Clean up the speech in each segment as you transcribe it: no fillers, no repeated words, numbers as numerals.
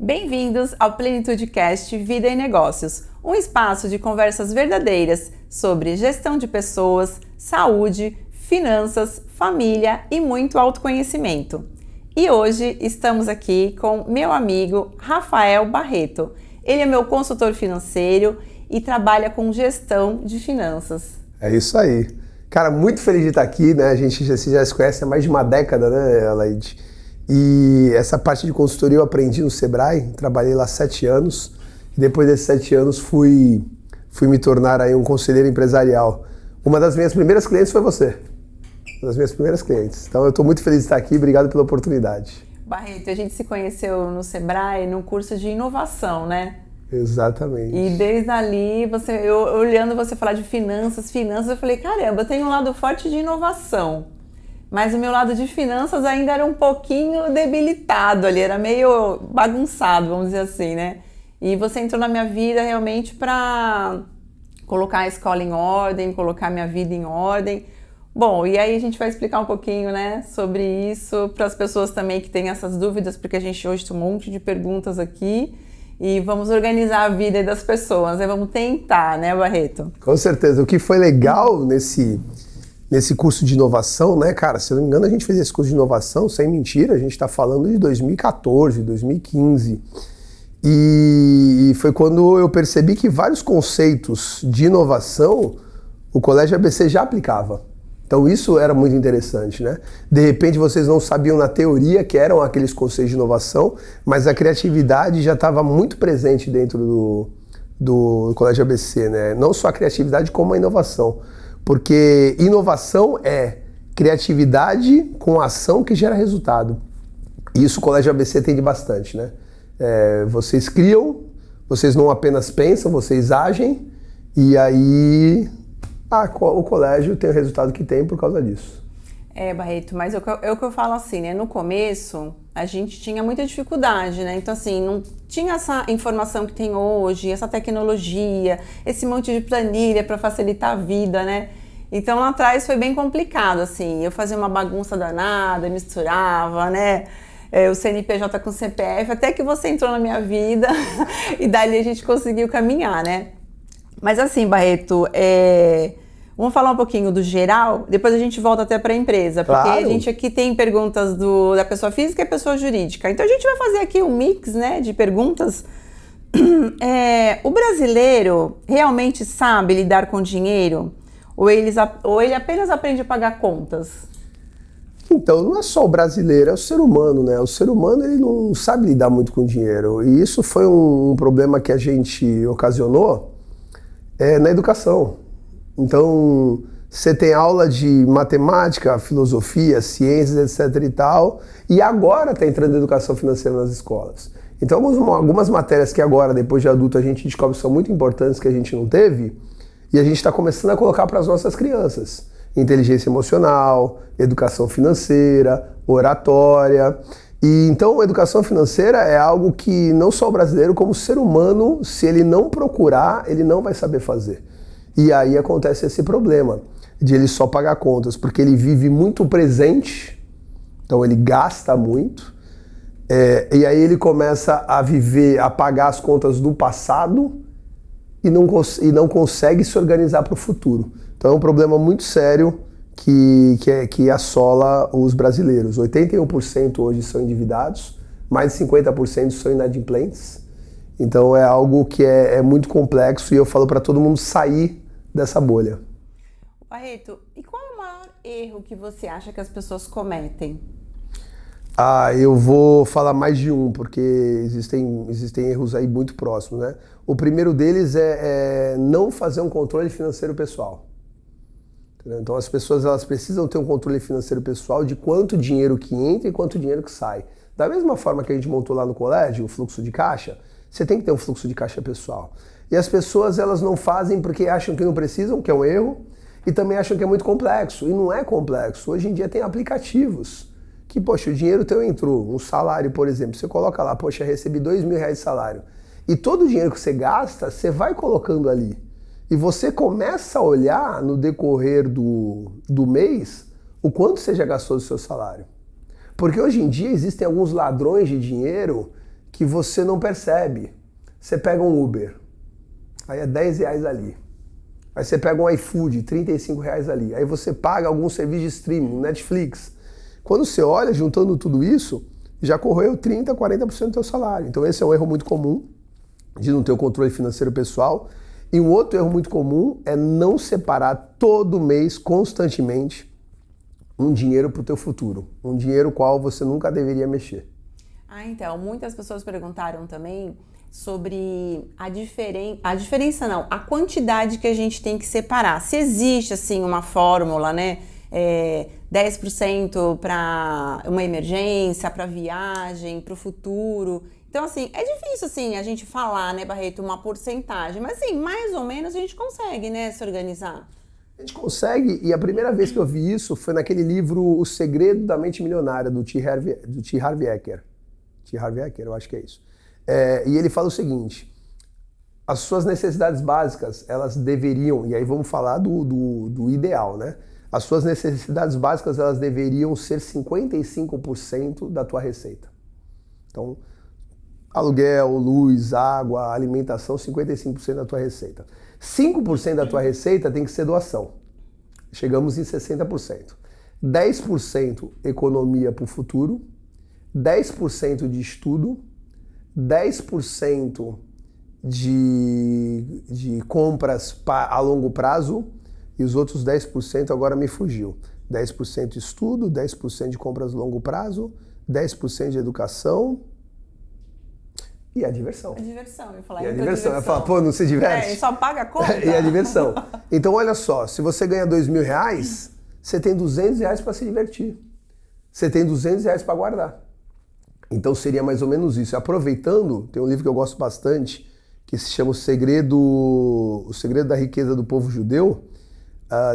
Bem-vindos ao PlenitudeCast Vida e Negócios, um espaço de conversas verdadeiras sobre gestão de pessoas, saúde, finanças, família e muito autoconhecimento. E hoje estamos aqui com meu amigo Rafael Barreto. Ele é meu consultor financeiro e trabalha com gestão de finanças. É isso aí. Cara, muito feliz de estar aqui, né? A gente já se conhece há mais de uma década, né, Alaide? E essa parte de consultoria eu aprendi no Sebrae, trabalhei lá 7 anos. E depois desses 7 anos fui me tornar aí um conselheiro empresarial. Uma das minhas primeiras clientes foi você. Uma das minhas primeiras clientes. Então eu estou muito feliz de estar aqui, obrigado pela oportunidade. Barreto, a gente se conheceu no Sebrae num curso de inovação, né? Exatamente. E desde ali, eu olhando você falar de finanças, eu falei, caramba, eu tenho um lado forte de inovação. Mas o meu lado de finanças ainda era um pouquinho debilitado ali, era meio bagunçado, vamos dizer assim, né? E você entrou na minha vida realmente para colocar a escola em ordem, colocar a minha vida em ordem. Bom, e aí a gente vai explicar um pouquinho, né, sobre isso para as pessoas também que têm essas dúvidas, porque a gente hoje tem um monte de perguntas aqui e vamos organizar a vida das pessoas, né? Vamos tentar, né, Barreto? Com certeza. O que foi legal nesse curso de inovação, né, cara, se eu não me engano a gente fez esse curso de inovação, sem mentira, a gente está falando de 2014, 2015. E foi quando eu percebi que vários conceitos de inovação o Colégio ABC já aplicava. Então isso era muito interessante, né? De repente vocês não sabiam na teoria que eram aqueles conceitos de inovação, mas a criatividade já estava muito presente dentro do Colégio ABC, né? Não só a criatividade como a inovação. Porque inovação é criatividade com ação que gera resultado. E isso o Colégio ABC tem de bastante, né? Vocês criam, vocês não apenas pensam, vocês agem, e aí o colégio tem o resultado que tem por causa disso. Barreto, mas é o que eu falo assim, né? No começo, a gente tinha muita dificuldade, né? Então, assim, não tinha essa informação que tem hoje, essa tecnologia, esse monte de planilha para facilitar a vida, né? Então, lá atrás foi bem complicado, assim. Eu fazia uma bagunça danada, misturava, né? O CNPJ com o CPF, até que você entrou na minha vida e dali a gente conseguiu caminhar, né? Mas assim, Barreto, vamos falar um pouquinho do geral, depois a gente volta até para a empresa, porque claro. A gente aqui tem perguntas da pessoa física e pessoa jurídica. Então a gente vai fazer aqui um mix, né, de perguntas. O brasileiro realmente sabe lidar com dinheiro? Ou ele apenas aprende a pagar contas? Então, não é só o brasileiro, é o ser humano, né? O ser humano, ele não sabe lidar muito com dinheiro. E isso foi um problema que a gente ocasionou na educação. Então, você tem aula de matemática, filosofia, ciências, etc e tal, e agora está entrando educação financeira nas escolas. Então, algumas matérias que agora, depois de adulto, a gente descobre que são muito importantes, que a gente não teve, e a gente está começando a colocar para as nossas crianças. Inteligência emocional, educação financeira, oratória. E então, a educação financeira é algo que não só o brasileiro, como o ser humano, se ele não procurar, ele não vai saber fazer. E aí acontece esse problema de ele só pagar contas, porque ele vive muito presente, então ele gasta muito, e aí ele começa a pagar as contas do passado e não consegue se organizar para o futuro. Então é um problema muito sério que assola os brasileiros. 81% hoje são endividados, mais de 50% são inadimplentes. Então é algo que é muito complexo e eu falo para todo mundo sair dessa bolha. Barreto, e qual é o maior erro que você acha que as pessoas cometem? Eu vou falar mais de um, porque existem erros aí muito próximos, né? O primeiro deles é não fazer um controle financeiro pessoal. Então as pessoas elas precisam ter um controle financeiro pessoal de quanto dinheiro que entra e quanto dinheiro que sai. Da mesma forma que a gente montou lá no colégio, o fluxo de caixa, você tem que ter um fluxo de caixa pessoal. E as pessoas elas não fazem porque acham que não precisam, que é um erro, e também acham que é muito complexo. E não é complexo. Hoje em dia tem aplicativos que, poxa, o dinheiro teu entrou, um salário, por exemplo, você coloca lá, poxa, recebi R$2.000 de salário. E todo o dinheiro que você gasta, você vai colocando ali. E você começa a olhar no decorrer do mês o quanto você já gastou do seu salário. Porque hoje em dia existem alguns ladrões de dinheiro que você não percebe. Você pega um Uber, aí é R$10 ali. Aí você pega um iFood, R$35 ali. Aí você paga algum serviço de streaming, Netflix. Quando você olha, juntando tudo isso, já correu 30%, 40% do teu salário. Então esse é um erro muito comum de não ter o controle financeiro pessoal. E um outro erro muito comum é não separar todo mês, constantemente, um dinheiro para o teu futuro. Um dinheiro qual você nunca deveria mexer. Então, muitas pessoas perguntaram também sobre a diferença não, a quantidade que a gente tem que separar. Se existe, assim, uma fórmula, né? 10% para uma emergência, para viagem, para o futuro. Então, assim, é difícil, assim, a gente falar, né, Barreto, uma porcentagem, mas, assim, mais ou menos a gente consegue, né, se organizar. A gente consegue, e a primeira vez que eu vi isso foi naquele livro O Segredo da Mente Milionária, do T. Harv Eker. T. Harv Eker, eu acho que é isso. E ele fala o seguinte, as suas necessidades básicas, elas deveriam, e aí vamos falar do ideal, né? As suas necessidades básicas, elas deveriam ser 55% da tua receita. Então, aluguel, luz, água, alimentação, 55% da tua receita. 5% da tua receita tem que ser doação. Chegamos em 60%. 10% economia para o futuro, 10% de estudo, 10% de compras a longo prazo e os outros 10% agora me fugiu. 10% estudo, 10% de compras a longo prazo, 10% de educação e a diversão. A diversão, eu falar. E a diversão. Eu falo, pô, não se diverte? Só paga a conta. E a diversão. Então, olha só, se você ganha R$2.000, você tem R$200 para se divertir. Você tem R$200 para guardar. Então seria mais ou menos isso. Aproveitando, tem um livro que eu gosto bastante, que se chama O Segredo da Riqueza do Povo Judeu,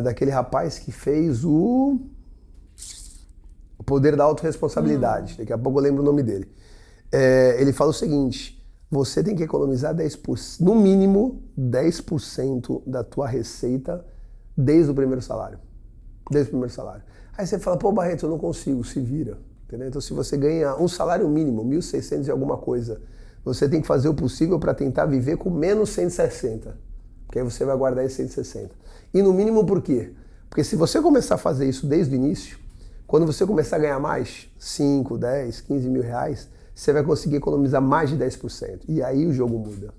daquele rapaz que fez o Poder da Autorresponsabilidade. Daqui a pouco eu lembro o nome dele. Ele fala o seguinte, você tem que economizar 10%, no mínimo 10% da tua receita desde o primeiro salário. Desde o primeiro salário. Aí você fala, pô, Barreto, eu não consigo, se vira. Entendeu? Então, se você ganha um salário mínimo, 1.600 e alguma coisa, você tem que fazer o possível para tentar viver com menos 160. Porque aí você vai guardar esses 160. E no mínimo por quê? Porque se você começar a fazer isso desde o início, quando você começar a ganhar mais, 5, 10, 15 mil reais, você vai conseguir economizar mais de 10%. E aí o jogo muda.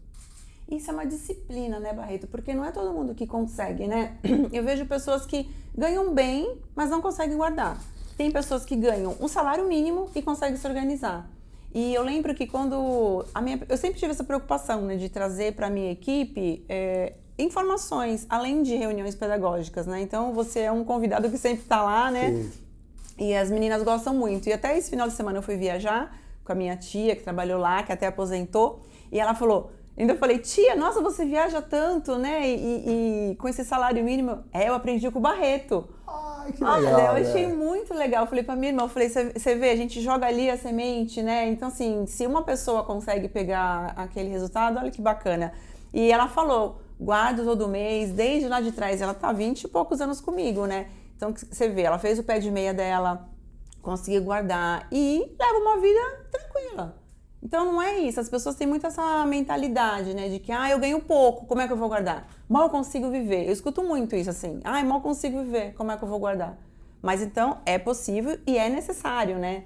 Isso é uma disciplina, né, Barreto? Porque não é todo mundo que consegue, né? Eu vejo pessoas que ganham bem, mas não conseguem guardar. Tem pessoas que ganham um salário mínimo e conseguem se organizar. E eu lembro que quando... eu sempre tive essa preocupação, né, de trazer para a minha equipe informações, além de reuniões pedagógicas, né? Então, você é um convidado que sempre está lá, né? Sim. E as meninas gostam muito. E até esse final de semana eu fui viajar com a minha tia, que trabalhou lá, que até aposentou. E ela falou... Ainda eu falei, tia, nossa, você viaja tanto, né? E com esse salário mínimo... eu aprendi com o Barreto. Ai, que legal, eu achei muito legal. Eu falei pra minha irmã, eu falei, você vê, a gente joga ali a semente, né? Então, assim, se uma pessoa consegue pegar aquele resultado, olha que bacana. E ela falou, guardo todo mês, desde lá de trás. Ela tá 20 e poucos anos comigo, né? Então, você vê, ela fez o pé de meia dela, conseguiu guardar e leva uma vida tranquila. Então não é isso, as pessoas têm muito essa mentalidade, né, de que, eu ganho pouco, como é que eu vou guardar? Mal consigo viver, eu escuto muito isso assim, mal consigo viver, como é que eu vou guardar? Mas então é possível e é necessário, né?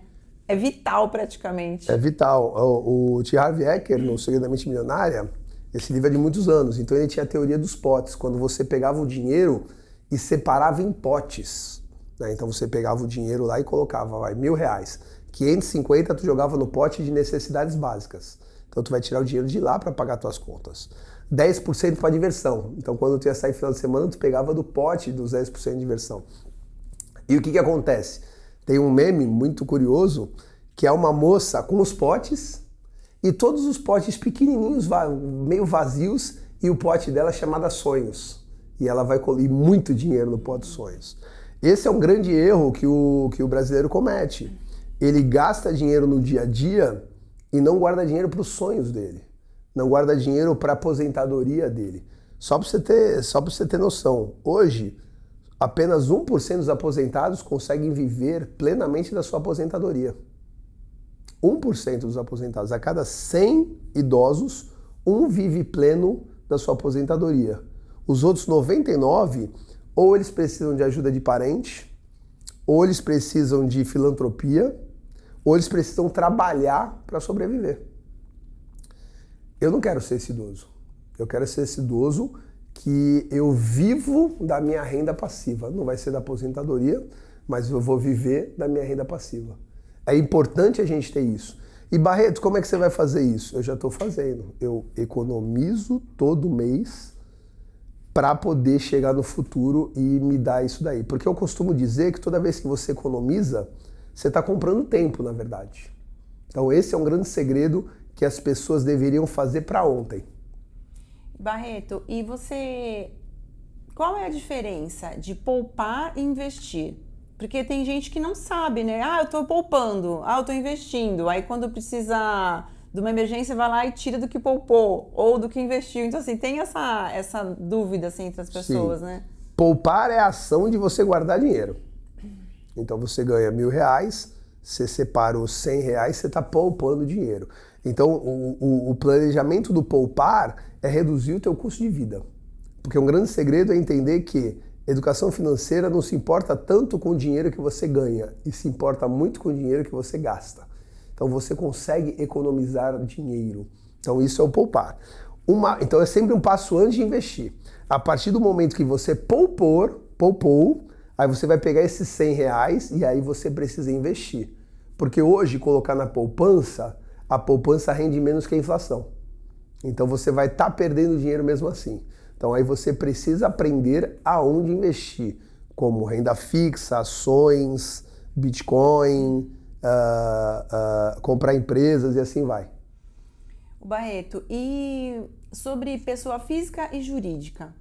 É vital praticamente. É vital. O T. Harv Eker, no Segredo da Mente Milionária, esse livro é de muitos anos, então ele tinha a teoria dos potes, quando você pegava o dinheiro e separava em potes, né? Então você pegava o dinheiro lá e colocava, R$1.000. 550 tu jogava no pote de necessidades básicas. Então tu vai tirar o dinheiro de lá para pagar tuas contas. 10% para diversão. Então quando tu ia sair no final de semana, tu pegava do pote dos 10% de diversão. E o que acontece? Tem um meme muito curioso, que é uma moça com os potes e todos os potes pequenininhos, meio vazios, e o pote dela é chamado Sonhos. E ela vai colher muito dinheiro no pote Sonhos. Esse é um grande erro que o brasileiro comete. Ele gasta dinheiro no dia a dia e não guarda dinheiro para os sonhos dele. Não guarda dinheiro para a aposentadoria dele. Só para você ter noção, hoje apenas 1% dos aposentados conseguem viver plenamente da sua aposentadoria. 1% dos aposentados, a cada 100 idosos, um vive pleno da sua aposentadoria. Os outros 99, ou eles precisam de ajuda de parente, ou eles precisam de filantropia, ou eles precisam trabalhar para sobreviver. Eu não quero ser esse idoso. Eu quero ser esse idoso que eu vivo da minha renda passiva. Não vai ser da aposentadoria, mas eu vou viver da minha renda passiva. É importante a gente ter isso. E Barreto, como é que você vai fazer isso? Eu já estou fazendo. Eu economizo todo mês para poder chegar no futuro e me dar isso daí. Porque eu costumo dizer que toda vez que você economiza, você está comprando tempo, na verdade. Então esse é um grande segredo que as pessoas deveriam fazer para ontem. Barreto, e você... Qual é a diferença de poupar e investir? Porque tem gente que não sabe, né? Ah, eu tô poupando, eu tô investindo. Aí quando precisa de uma emergência, vai lá e tira do que poupou ou do que investiu. Então, assim, tem essa dúvida assim, entre as pessoas, Sim. né? Poupar é a ação de você guardar dinheiro. Então você ganha R$1.000, você separa os R$100, você está poupando dinheiro. Então o planejamento do poupar é reduzir o teu custo de vida. Porque um grande segredo é entender que educação financeira não se importa tanto com o dinheiro que você ganha, e se importa muito com o dinheiro que você gasta. Então você consegue economizar dinheiro. Então isso é o poupar. Então é sempre um passo antes de investir. A partir do momento que você poupou, aí você vai pegar esses R$100 e aí você precisa investir. Porque hoje colocar na poupança, a poupança rende menos que a inflação. Então você vai estar perdendo dinheiro mesmo assim. Então aí você precisa aprender aonde investir, como renda fixa, ações, Bitcoin, comprar empresas e assim vai. Barreto, e sobre pessoa física e jurídica?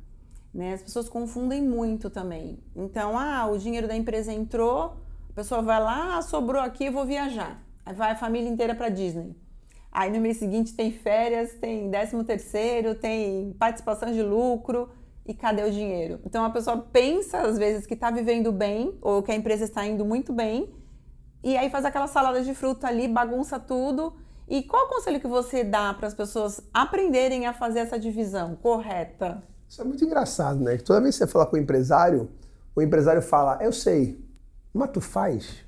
Né? As pessoas confundem muito também. Então, o dinheiro da empresa entrou, a pessoa vai lá, sobrou aqui, eu vou viajar. Aí vai a família inteira para Disney. Aí no mês seguinte tem férias, tem 13º, tem participação de lucro e cadê o dinheiro? Então a pessoa pensa às vezes que está vivendo bem ou que a empresa está indo muito bem e aí faz aquela salada de fruta ali, bagunça tudo. E qual o conselho que você dá para as pessoas aprenderem a fazer essa divisão correta? Isso é muito engraçado, né? Que toda vez que você fala com o empresário fala, eu sei, mas tu faz?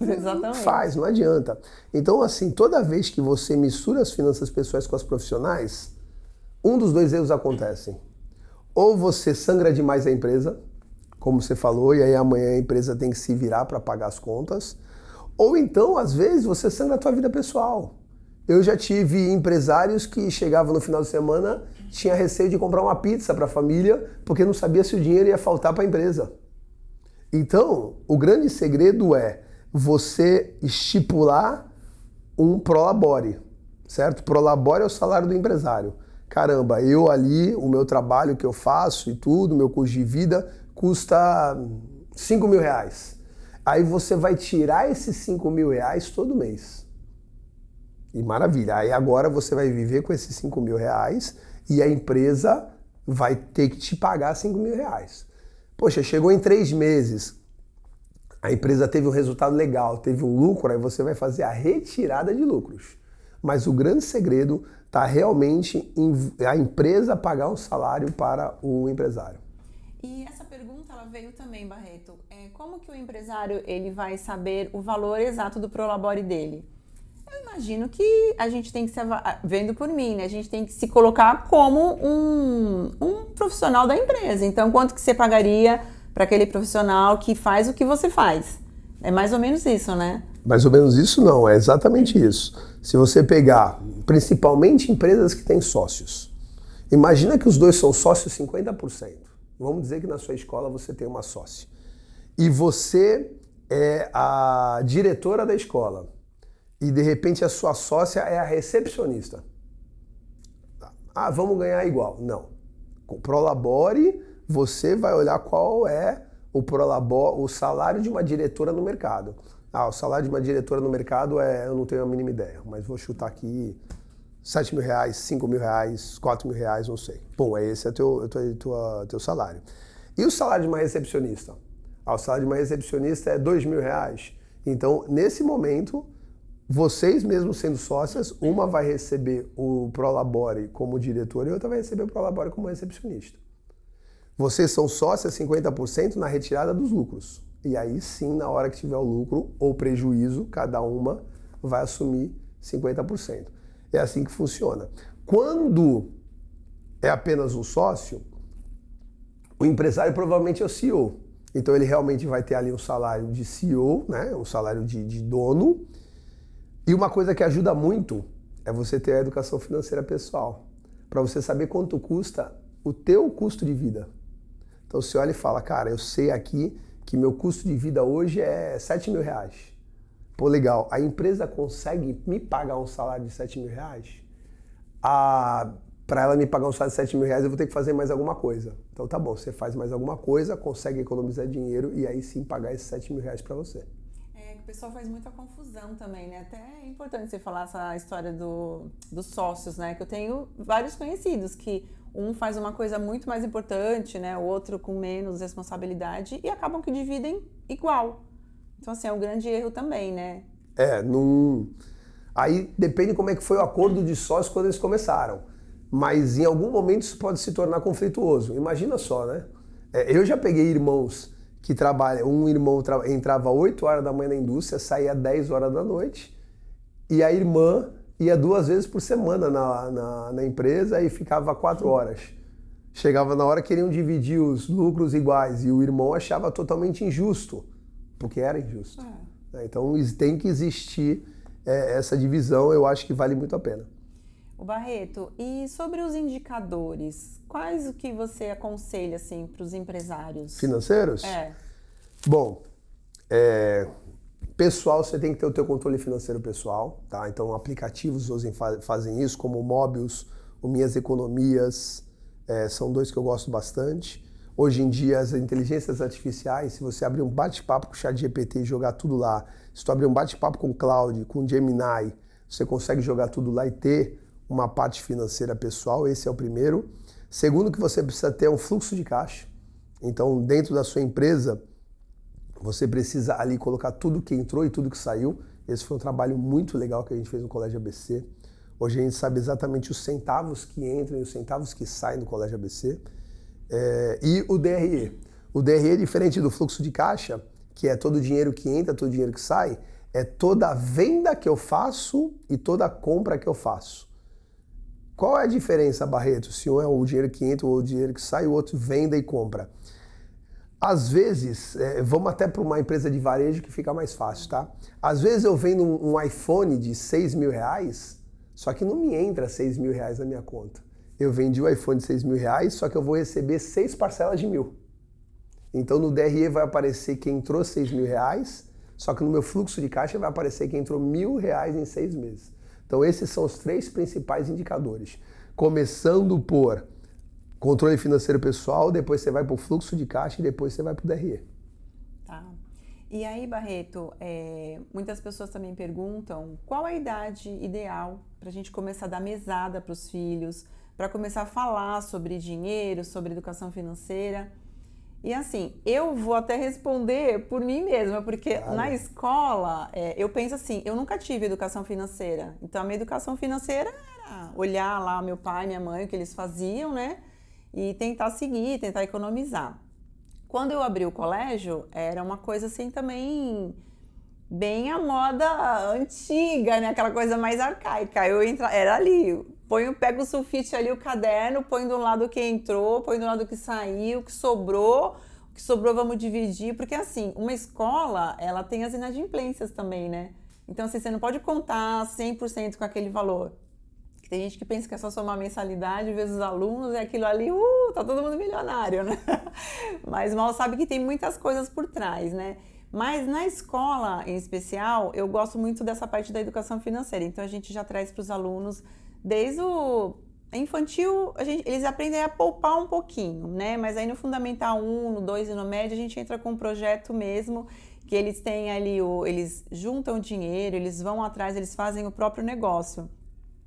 Exatamente. Faz, não adianta. Então, assim, toda vez que você mistura as finanças pessoais com as profissionais, um dos dois erros acontecem. Ou você sangra demais a empresa, como você falou, e aí amanhã a empresa tem que se virar para pagar as contas. Ou então, às vezes, você sangra a tua vida pessoal. Eu já tive empresários que chegavam no final de semana, tinha receio de comprar uma pizza para a família, porque não sabia se o dinheiro ia faltar para a empresa. Então, o grande segredo é você estipular um prolabore, certo? Prolabore é o salário do empresário. Caramba, eu ali, o meu trabalho que eu faço e tudo, meu custo de vida custa R$5.000. Aí você vai tirar esses R$5.000 todo mês. E maravilha, aí agora você vai viver com esses R$5.000 e a empresa vai ter que te pagar R$5.000. Poxa, chegou em 3 meses, a empresa teve um resultado legal, teve um lucro, aí você vai fazer a retirada de lucros. Mas o grande segredo está realmente em a empresa pagar um salário para o empresário. E essa pergunta ela veio também, Barreto. Como que o empresário ele vai saber o valor exato do prolabore dele? Eu imagino que a gente tem que se vendo por mim, né? A gente tem que se colocar como um profissional da empresa. Então, quanto que você pagaria para aquele profissional que faz o que você faz? É mais ou menos isso, né? Mais ou menos isso não, é exatamente isso. Se você pegar, principalmente empresas que têm sócios, imagina que os dois são sócios 50%. Vamos dizer que na sua escola você tem uma sócia. E você é a diretora da escola. E de repente a sua sócia é a recepcionista. Vamos ganhar igual. Não. Com prolabore, você vai olhar qual é o salário de uma diretora no mercado. O salário de uma diretora no mercado eu não tenho a mínima ideia, mas vou chutar aqui R$7.000, R$5.000, R$4.000, não sei. Bom, esse é teu salário. E o salário de uma recepcionista? O salário de uma recepcionista é R$2.000. Então, nesse momento, Vocês mesmos sendo sócias, uma vai receber o Prolabore como diretor e outra vai receber o Prolabore como recepcionista. Vocês são sócias 50% na retirada dos lucros. E aí sim, na hora que tiver o lucro ou prejuízo, cada uma vai assumir 50%. É assim que funciona. Quando é apenas um sócio, o empresário provavelmente é o CEO. Então ele realmente vai ter ali um salário de CEO, né? Um salário de dono. E uma coisa que ajuda muito é você ter a educação financeira pessoal. Para você saber quanto custa o teu custo de vida. Então você olha e fala, cara, eu sei aqui que meu custo de vida hoje é R$7.000. Pô, legal, a empresa consegue me pagar um salário de R$7.000? Para ela me pagar um salário de R$7.000, eu vou ter que fazer mais alguma coisa. Então tá bom, você faz mais alguma coisa, consegue economizar dinheiro e aí sim pagar esses R$7.000 para você. O pessoal faz muita confusão também, né? Até é importante você falar essa história dos sócios, né? Que eu tenho vários conhecidos que um faz uma coisa muito mais importante, né? O outro com menos responsabilidade e acabam que dividem igual. Então, assim, é um grande erro também, né? Aí depende como é que foi o acordo de sócios quando eles começaram. Mas em algum momento isso pode se tornar conflituoso. Imagina só, né? Eu já peguei irmãos que trabalham, um irmão entrava 8 horas da manhã na indústria, saía 10 horas da noite, e a irmã ia 2 vezes por semana na empresa e ficava 4 horas. Chegava na hora, queriam dividir os lucros iguais, e o irmão achava totalmente injusto, porque era injusto. Então tem que existir essa divisão, eu acho que vale muito a pena. O Barreto, e sobre os indicadores, quais o que você aconselha assim, para os empresários? Financeiros? Bom, pessoal, você tem que ter o teu controle financeiro pessoal, tá? Então aplicativos fazem isso, como o Mobius, o Minhas Economias, são 2 que eu gosto bastante. Hoje em dia, as inteligências artificiais, se você abrir um bate-papo com o ChatGPT e jogar tudo lá, se tu abrir um bate-papo com o Cloud, com o Gemini, você consegue jogar tudo lá e ter uma parte financeira pessoal, esse é o primeiro. Segundo, que você precisa ter um fluxo de caixa. Então, dentro da sua empresa, você precisa ali colocar tudo que entrou e tudo que saiu. Esse foi um trabalho muito legal que a gente fez no Colégio ABC. Hoje a gente sabe exatamente os centavos que entram e os centavos que saem do Colégio ABC. E o DRE. O DRE, diferente do fluxo de caixa, que é todo o dinheiro que entra, todo o dinheiro que sai, é toda a venda que eu faço e toda a compra que eu faço. Qual é a diferença, Barreto? Se um é o dinheiro que entra ou o dinheiro que sai, o outro venda e compra. Às vezes, vamos até para uma empresa de varejo que fica mais fácil, tá? Às vezes eu vendo um iPhone de R$6.000, só que não me entra R$6.000 na minha conta. Eu vendi o iPhone de R$6.000, só que eu vou receber 6 parcelas de 1.000. Então no DRE vai aparecer que entrou R$6.000, só que no meu fluxo de caixa vai aparecer que entrou R$1.000 em 6 meses. Então esses são os 3 principais indicadores. Começando por controle financeiro pessoal, depois você vai para o fluxo de caixa e depois você vai para o DRE. Tá. E aí, Barreto, muitas pessoas também perguntam qual a idade ideal para a gente começar a dar mesada para os filhos, para começar a falar sobre dinheiro, sobre educação financeira. E assim, eu vou até responder por mim mesma, porque na escola, eu penso assim, eu nunca tive educação financeira. Então a minha educação financeira era olhar lá meu pai, minha mãe, o que eles faziam, né? E tentar seguir, tentar economizar. Quando eu abri o colégio, era uma coisa assim também bem a moda antiga, né? Aquela coisa mais arcaica. Era ali, pego o sulfite ali, o caderno, põe do lado o que entrou, põe do lado o que saiu, o que sobrou vamos dividir, porque assim, uma escola, ela tem as inadimplências também, né? Então assim, você não pode contar 100% com aquele valor. Tem gente que pensa que é só somar mensalidade vezes os alunos, é aquilo ali, tá todo mundo milionário, né? Mas mal sabe que tem muitas coisas por trás, né? Mas na escola, em especial, eu gosto muito dessa parte da educação financeira. Então a gente já traz para os alunos, desde o infantil, eles aprendem a poupar um pouquinho, né? Mas aí no Fundamental 1, no 2 e no médio, a gente entra com um projeto mesmo, que eles têm ali, eles juntam dinheiro, eles vão atrás, eles fazem o próprio negócio.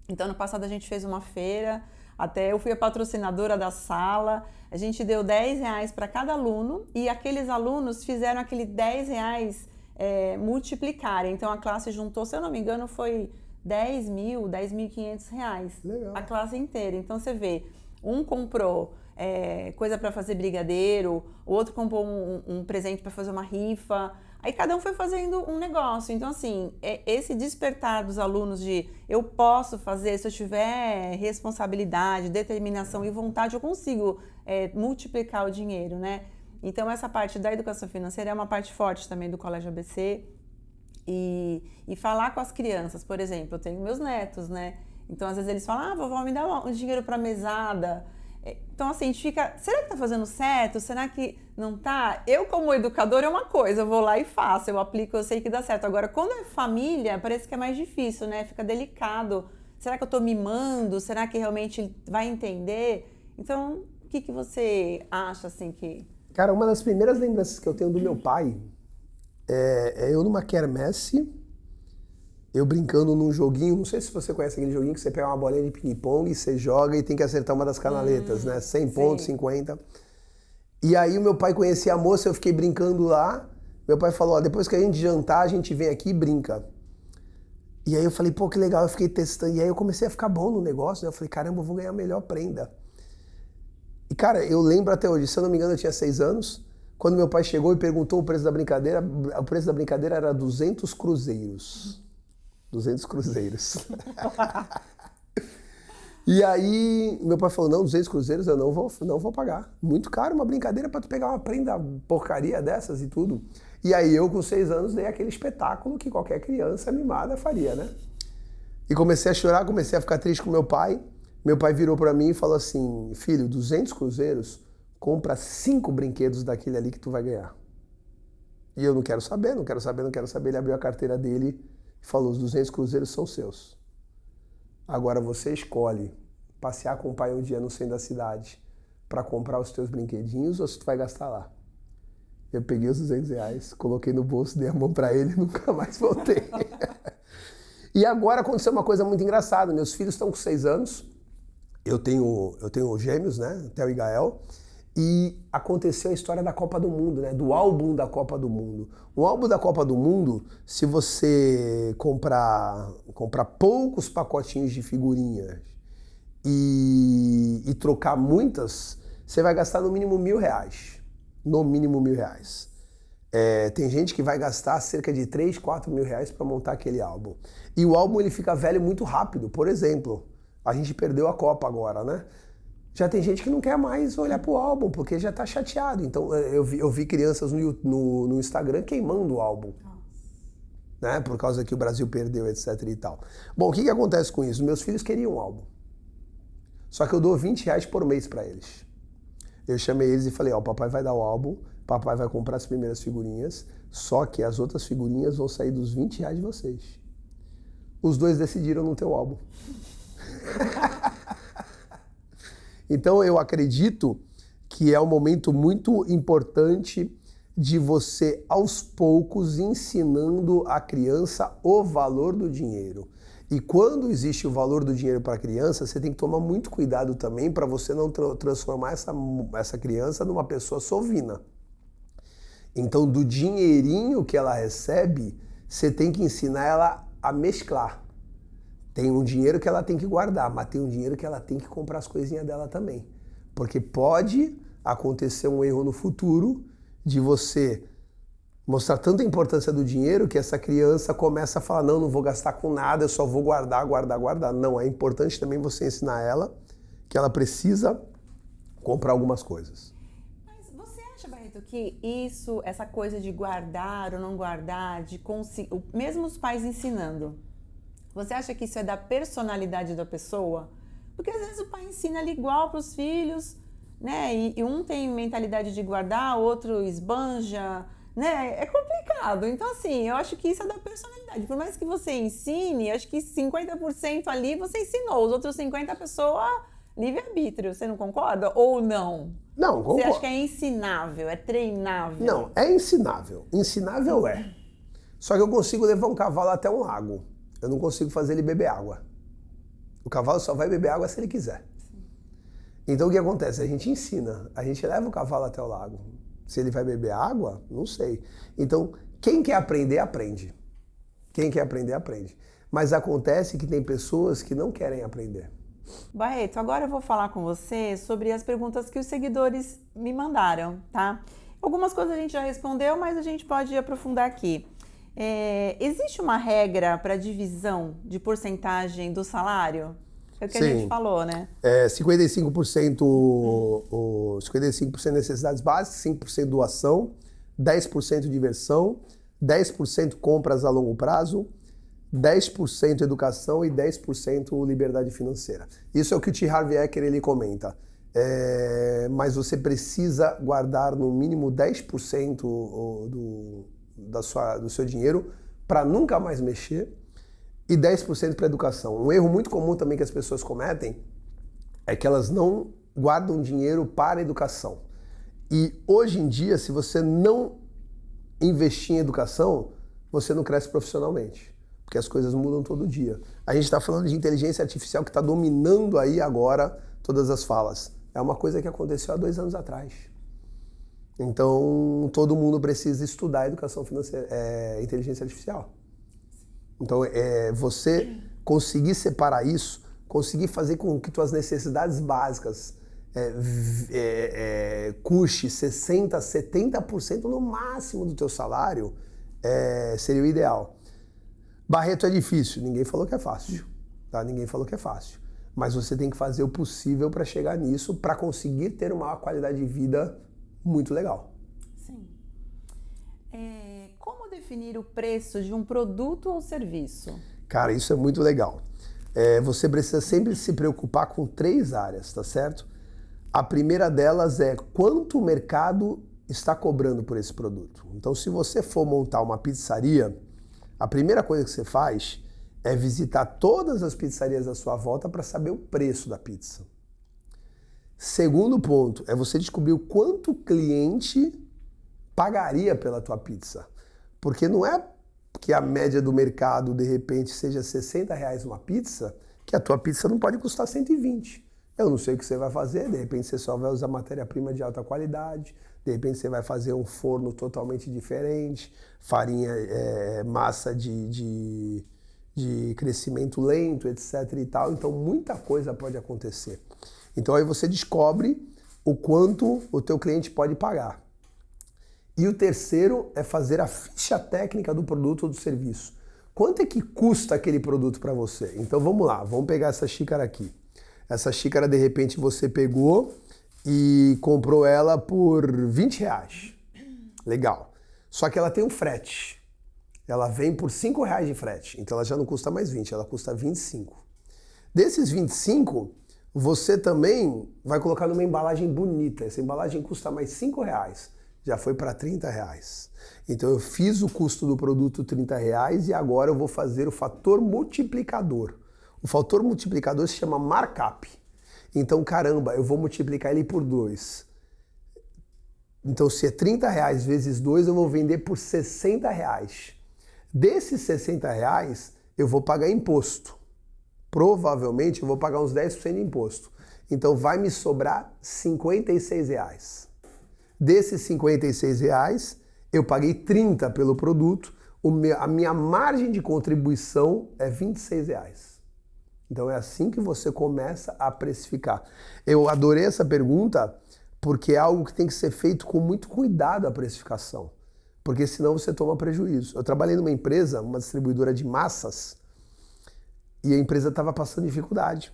Então, no passado a gente fez uma feira, até eu fui a patrocinadora da sala, a gente deu R$10 para cada aluno e aqueles alunos fizeram aquele R$10 multiplicarem. Então a classe juntou, se eu não me engano, foi R$10.500. Legal. A classe inteira. Então você vê, um comprou coisa para fazer brigadeiro, o outro comprou um presente para fazer uma rifa. Aí cada um foi fazendo um negócio. Então, assim, esse despertar dos alunos de eu posso fazer, se eu tiver responsabilidade, determinação e vontade, eu consigo multiplicar o dinheiro, né? Então, essa parte da educação financeira é uma parte forte também do Colégio ABC. E falar com as crianças, por exemplo, eu tenho meus netos, né? Então, às vezes eles falam, vovó, me dá um dinheiro para mesada. Então, assim, a gente fica, será que tá fazendo certo? Será que não tá? Eu, como educadora, é uma coisa, eu vou lá e faço, eu aplico, eu sei que dá certo. Agora, quando é família, parece que é mais difícil, né? Fica delicado. Será que eu tô mimando? Será que realmente vai entender? Então, o que você acha, assim, que... Cara, uma das primeiras lembranças que eu tenho do meu pai é eu numa quermesse, eu brincando num joguinho, não sei se você conhece aquele joguinho que você pega uma bolinha de ping-pong e você joga e tem que acertar uma das canaletas, né? 100 pontos, 50. E aí o meu pai conhecia a moça, eu fiquei brincando lá. Meu pai falou, depois que a gente jantar, a gente vem aqui e brinca. E aí eu falei, pô, que legal, eu fiquei testando. E aí eu comecei a ficar bom no negócio, né? Eu falei, caramba, eu vou ganhar a melhor prenda. E cara, eu lembro até hoje, se eu não me engano, eu tinha 6 anos. Quando meu pai chegou e perguntou o preço da brincadeira era 200 cruzeiros. 200 cruzeiros. E aí, meu pai falou, não, 200 cruzeiros eu não vou pagar. Muito caro, uma brincadeira pra tu pegar uma prenda porcaria dessas e tudo. E aí eu, com 6 anos, dei aquele espetáculo que qualquer criança mimada faria, né? E comecei a chorar, comecei a ficar triste com meu pai. Meu pai virou pra mim e falou assim, filho, 200 cruzeiros, compra 5 brinquedos daquele ali que tu vai ganhar. E eu não quero saber. Ele abriu a carteira dele e falou, os 200 cruzeiros são seus. Agora você escolhe passear com o pai um dia no centro da cidade para comprar os teus brinquedinhos ou se tu vai gastar lá. Eu peguei os 200 reais, coloquei no bolso, dei a mão para ele e nunca mais voltei. E agora aconteceu uma coisa muito engraçada. Meus filhos estão com 6 anos, eu tenho gêmeos, né, Theo e Gael. E aconteceu a história da Copa do Mundo, né? Do álbum da Copa do Mundo. O álbum da Copa do Mundo, se você comprar poucos pacotinhos de figurinhas e trocar muitas, você vai gastar no mínimo R$1.000. No mínimo R$1.000. Tem gente que vai gastar cerca de 3, 4 mil reais para montar aquele álbum. E o álbum ele fica velho muito rápido. Por exemplo, a gente perdeu a Copa agora, né? Já tem gente que não quer mais olhar pro álbum, porque já tá chateado. Então, eu vi crianças no Instagram queimando o álbum. Né? Por causa que o Brasil perdeu, etc e tal. Bom, o que acontece com isso? Meus filhos queriam um álbum. Só que eu dou R$20 por mês para eles. Eu chamei eles e falei, ó, o papai vai dar o álbum, papai vai comprar as primeiras figurinhas, só que as outras figurinhas vão sair dos R$20 de vocês. Os dois decidiram não ter o álbum. Então eu acredito que é um momento muito importante de você, aos poucos, ensinando a criança o valor do dinheiro. E quando existe o valor do dinheiro para a criança, você tem que tomar muito cuidado também para você não transformar essa criança numa pessoa sovina. Então, do dinheirinho que ela recebe, você tem que ensinar ela a mesclar. Tem um dinheiro que ela tem que guardar, mas tem um dinheiro que ela tem que comprar as coisinhas dela também. Porque pode acontecer um erro no futuro de você mostrar tanta importância do dinheiro que essa criança começa a falar, não vou gastar com nada, eu só vou guardar. Não, é importante também você ensinar ela que ela precisa comprar algumas coisas. Mas você acha, Barreto, que essa coisa de guardar ou não guardar, mesmo os pais ensinando, você acha que isso é da personalidade da pessoa? Porque às vezes o pai ensina ali igual para os filhos, né? E um tem mentalidade de guardar, outro esbanja, né? É complicado. Então, assim, eu acho que isso é da personalidade. Por mais que você ensine, acho que 50% ali você ensinou, os outros 50% a pessoa livre-arbítrio. Você não concorda? Ou não? Não, concordo. Você acha que é ensinável, é treinável? Não, é ensinável. Ensinável é. Só que eu consigo levar um cavalo até um lago. Eu não consigo fazer ele beber água. O cavalo só vai beber água se ele quiser. Sim. Então o que acontece? A gente ensina, a gente leva o cavalo até o lago. Se ele vai beber água, não sei. Então, Quem quer aprender, aprende. Quem quer aprender, aprende. Mas acontece que tem pessoas que não querem aprender. Barreto, agora eu vou falar com você sobre as perguntas que os seguidores me mandaram, tá? Algumas coisas a gente já respondeu, mas a gente pode aprofundar aqui. Existe uma regra para divisão de porcentagem do salário? É o que a gente falou, né? 55% necessidades básicas, 5% doação, 10% diversão, 10% compras a longo prazo, 10% educação e 10% liberdade financeira. Isso é o que o T. Harv Eker ele comenta. Mas você precisa guardar no mínimo 10% do seu dinheiro para nunca mais mexer e 10% para educação. Um erro muito comum também que as pessoas cometem é que elas não guardam dinheiro para educação. E hoje em dia, se você não investir em educação, você não cresce profissionalmente, porque as coisas mudam todo dia. A gente está falando de inteligência artificial que está dominando aí agora todas as falas. É uma coisa que aconteceu há 2 anos atrás. Então, todo mundo precisa estudar educação financeira, inteligência artificial. Então, você conseguir separar isso, conseguir fazer com que tuas necessidades básicas custe 60%, 70% no máximo do teu salário, seria o ideal. Barreto, é difícil. Ninguém falou que é fácil. Tá? Ninguém falou que é fácil. Mas você tem que fazer o possível para chegar nisso, para conseguir ter uma qualidade de vida muito legal. Sim. Como definir o preço de um produto ou serviço? Cara, isso é muito legal. Você precisa sempre se preocupar com 3 áreas, tá certo? A primeira delas é quanto o mercado está cobrando por esse produto. Então, se você for montar uma pizzaria, a primeira coisa que você faz é visitar todas as pizzarias à sua volta para saber o preço da pizza. Segundo ponto é você descobrir o quanto o cliente pagaria pela tua pizza. Porque não é que a média do mercado, de repente, seja R$60 uma pizza, que a tua pizza não pode custar 120. Eu não sei o que você vai fazer, de repente você só vai usar matéria-prima de alta qualidade, de repente você vai fazer um forno totalmente diferente, farinha, massa de crescimento lento, etc e tal. Então muita coisa pode acontecer. Então aí você descobre o quanto o teu cliente pode pagar. E o terceiro é fazer a ficha técnica do produto ou do serviço. Quanto é que custa aquele produto para você? Então vamos lá, vamos pegar essa xícara aqui. Essa xícara, de repente, você pegou e comprou ela por R$20. Legal. Só que ela tem um frete. Ela vem por R$5 de frete. Então ela já não custa mais 20, ela custa 25. Desses 25, você também vai colocar numa embalagem bonita. Essa embalagem custa mais R$5. Já foi para R$30. Então eu fiz o custo do produto R$30 e agora eu vou fazer o fator multiplicador. O fator multiplicador se chama markup. Então, caramba, eu vou multiplicar ele por 2. Então, se é R$30 vezes 2, eu vou vender por R$60. Desses R$60, eu vou pagar imposto. Provavelmente, eu vou pagar uns 10% de imposto. Então, vai me sobrar R$56. Desses R$56, eu paguei 30 pelo produto. A minha margem de contribuição é R$26. Então é assim que você começa a precificar. Eu adorei essa pergunta porque é algo que tem que ser feito com muito cuidado a precificação, porque senão você toma prejuízo. Eu trabalhei numa empresa, uma distribuidora de massas, e a empresa estava passando dificuldade.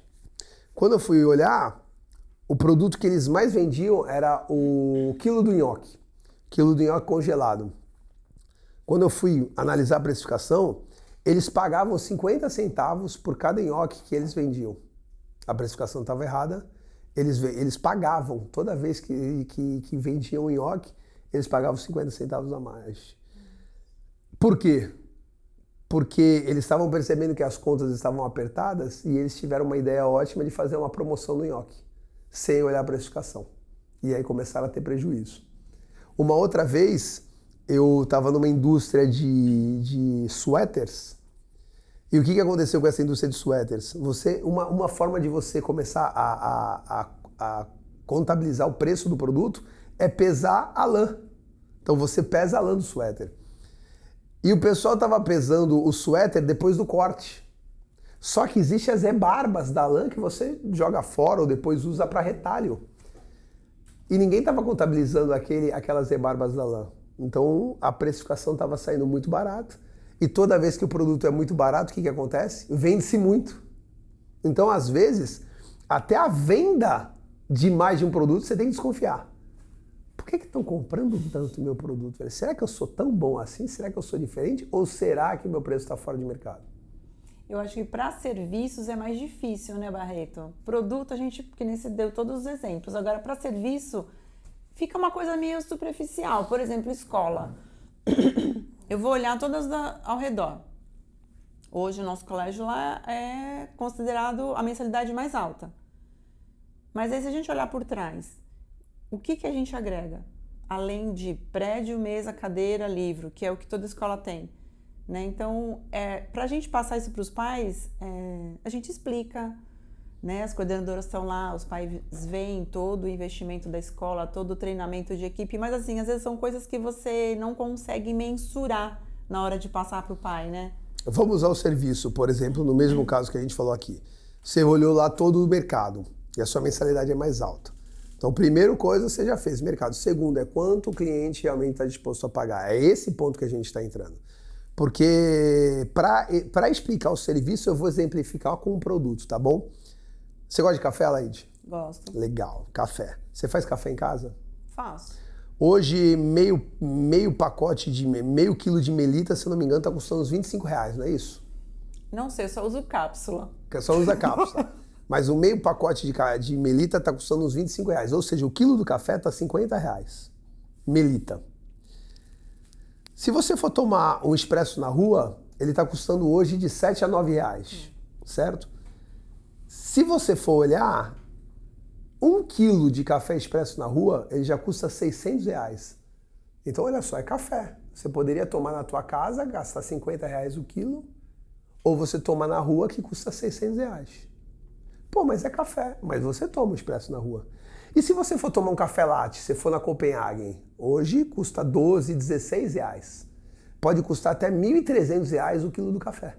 Quando eu fui olhar, o produto que eles mais vendiam era o quilo do nhoque congelado. Quando eu fui analisar a precificação, eles pagavam 50 centavos por cada nhoque que eles vendiam. A precificação estava errada. Eles pagavam, toda vez que vendiam um nhoque, eles pagavam 50 centavos a mais. Por quê? Porque eles estavam percebendo que as contas estavam apertadas e eles tiveram uma ideia ótima de fazer uma promoção no nhoque, sem olhar a precificação. E aí começaram a ter prejuízo. Uma outra vez, eu estava numa indústria de suéteres. E o que aconteceu com essa indústria de suéteres? Uma forma de você começar a contabilizar o preço do produto é pesar a lã. Então você pesa a lã do suéter. E o pessoal tava pesando o suéter depois do corte. Só que existe as rebarbas da lã que você joga fora ou depois usa para retalho. E ninguém tava contabilizando aquelas rebarbas da lã. Então a precificação tava saindo muito barato. E toda vez que o produto é muito barato, o que acontece? Vende-se muito. Então, às vezes, até a venda de mais de um produto, você tem que desconfiar. Por que estão comprando tanto o meu produto? Velho? Será que eu sou tão bom assim? Será que eu sou diferente? Ou será que o meu preço está fora de mercado? Eu acho que para serviços é mais difícil, né, Barreto? Produto, a gente, que nem você deu todos os exemplos. Agora, para serviço, fica uma coisa meio superficial. Por exemplo, escola. Eu vou olhar todas ao redor. Hoje o nosso colégio lá é considerado a mensalidade mais alta. Mas aí se a gente olhar por trás, o que a gente agrega? Além de prédio, mesa, cadeira, livro, que é o que toda escola tem. Né? Então, para a gente passar isso para os pais, a gente explica, né? As coordenadoras estão lá, os pais veem todo o investimento da escola, todo o treinamento de equipe, mas assim, às vezes são coisas que você não consegue mensurar na hora de passar para o pai, né? Vamos usar o serviço, por exemplo, no mesmo caso que a gente falou aqui. Você olhou lá todo o mercado e a sua mensalidade é mais alta. Então, primeira coisa, você já fez mercado. Segundo, é quanto o cliente realmente está disposto a pagar. É esse ponto que a gente está entrando. Porque para explicar o serviço, eu vou exemplificar com um produto, tá bom? Você gosta de café, Laide? Gosto. Legal, café. Você faz café em casa? Faço. Hoje, meio pacote de meio quilo de melita, se eu não me engano, tá custando uns R$25, não é isso? Não sei, eu só uso cápsula. Só usa cápsula. Mas o meio pacote de melita tá custando uns R$25. Ou seja, o quilo do café tá R$50. Melita. Se você for tomar um expresso na rua, ele tá custando hoje de R$7 a R$9, certo? Se você for olhar, 1 quilo de café expresso na rua, ele já custa R$600. Então, olha só, é café. Você poderia tomar na tua casa, gastar R$50 o quilo, ou você toma na rua que custa R$600. Pô, mas é café. Mas você toma o expresso na rua. E se você for tomar um café latte, se for na Copenhagen, hoje custa R$12, R$16. Pode custar até R$1.300 o quilo do café.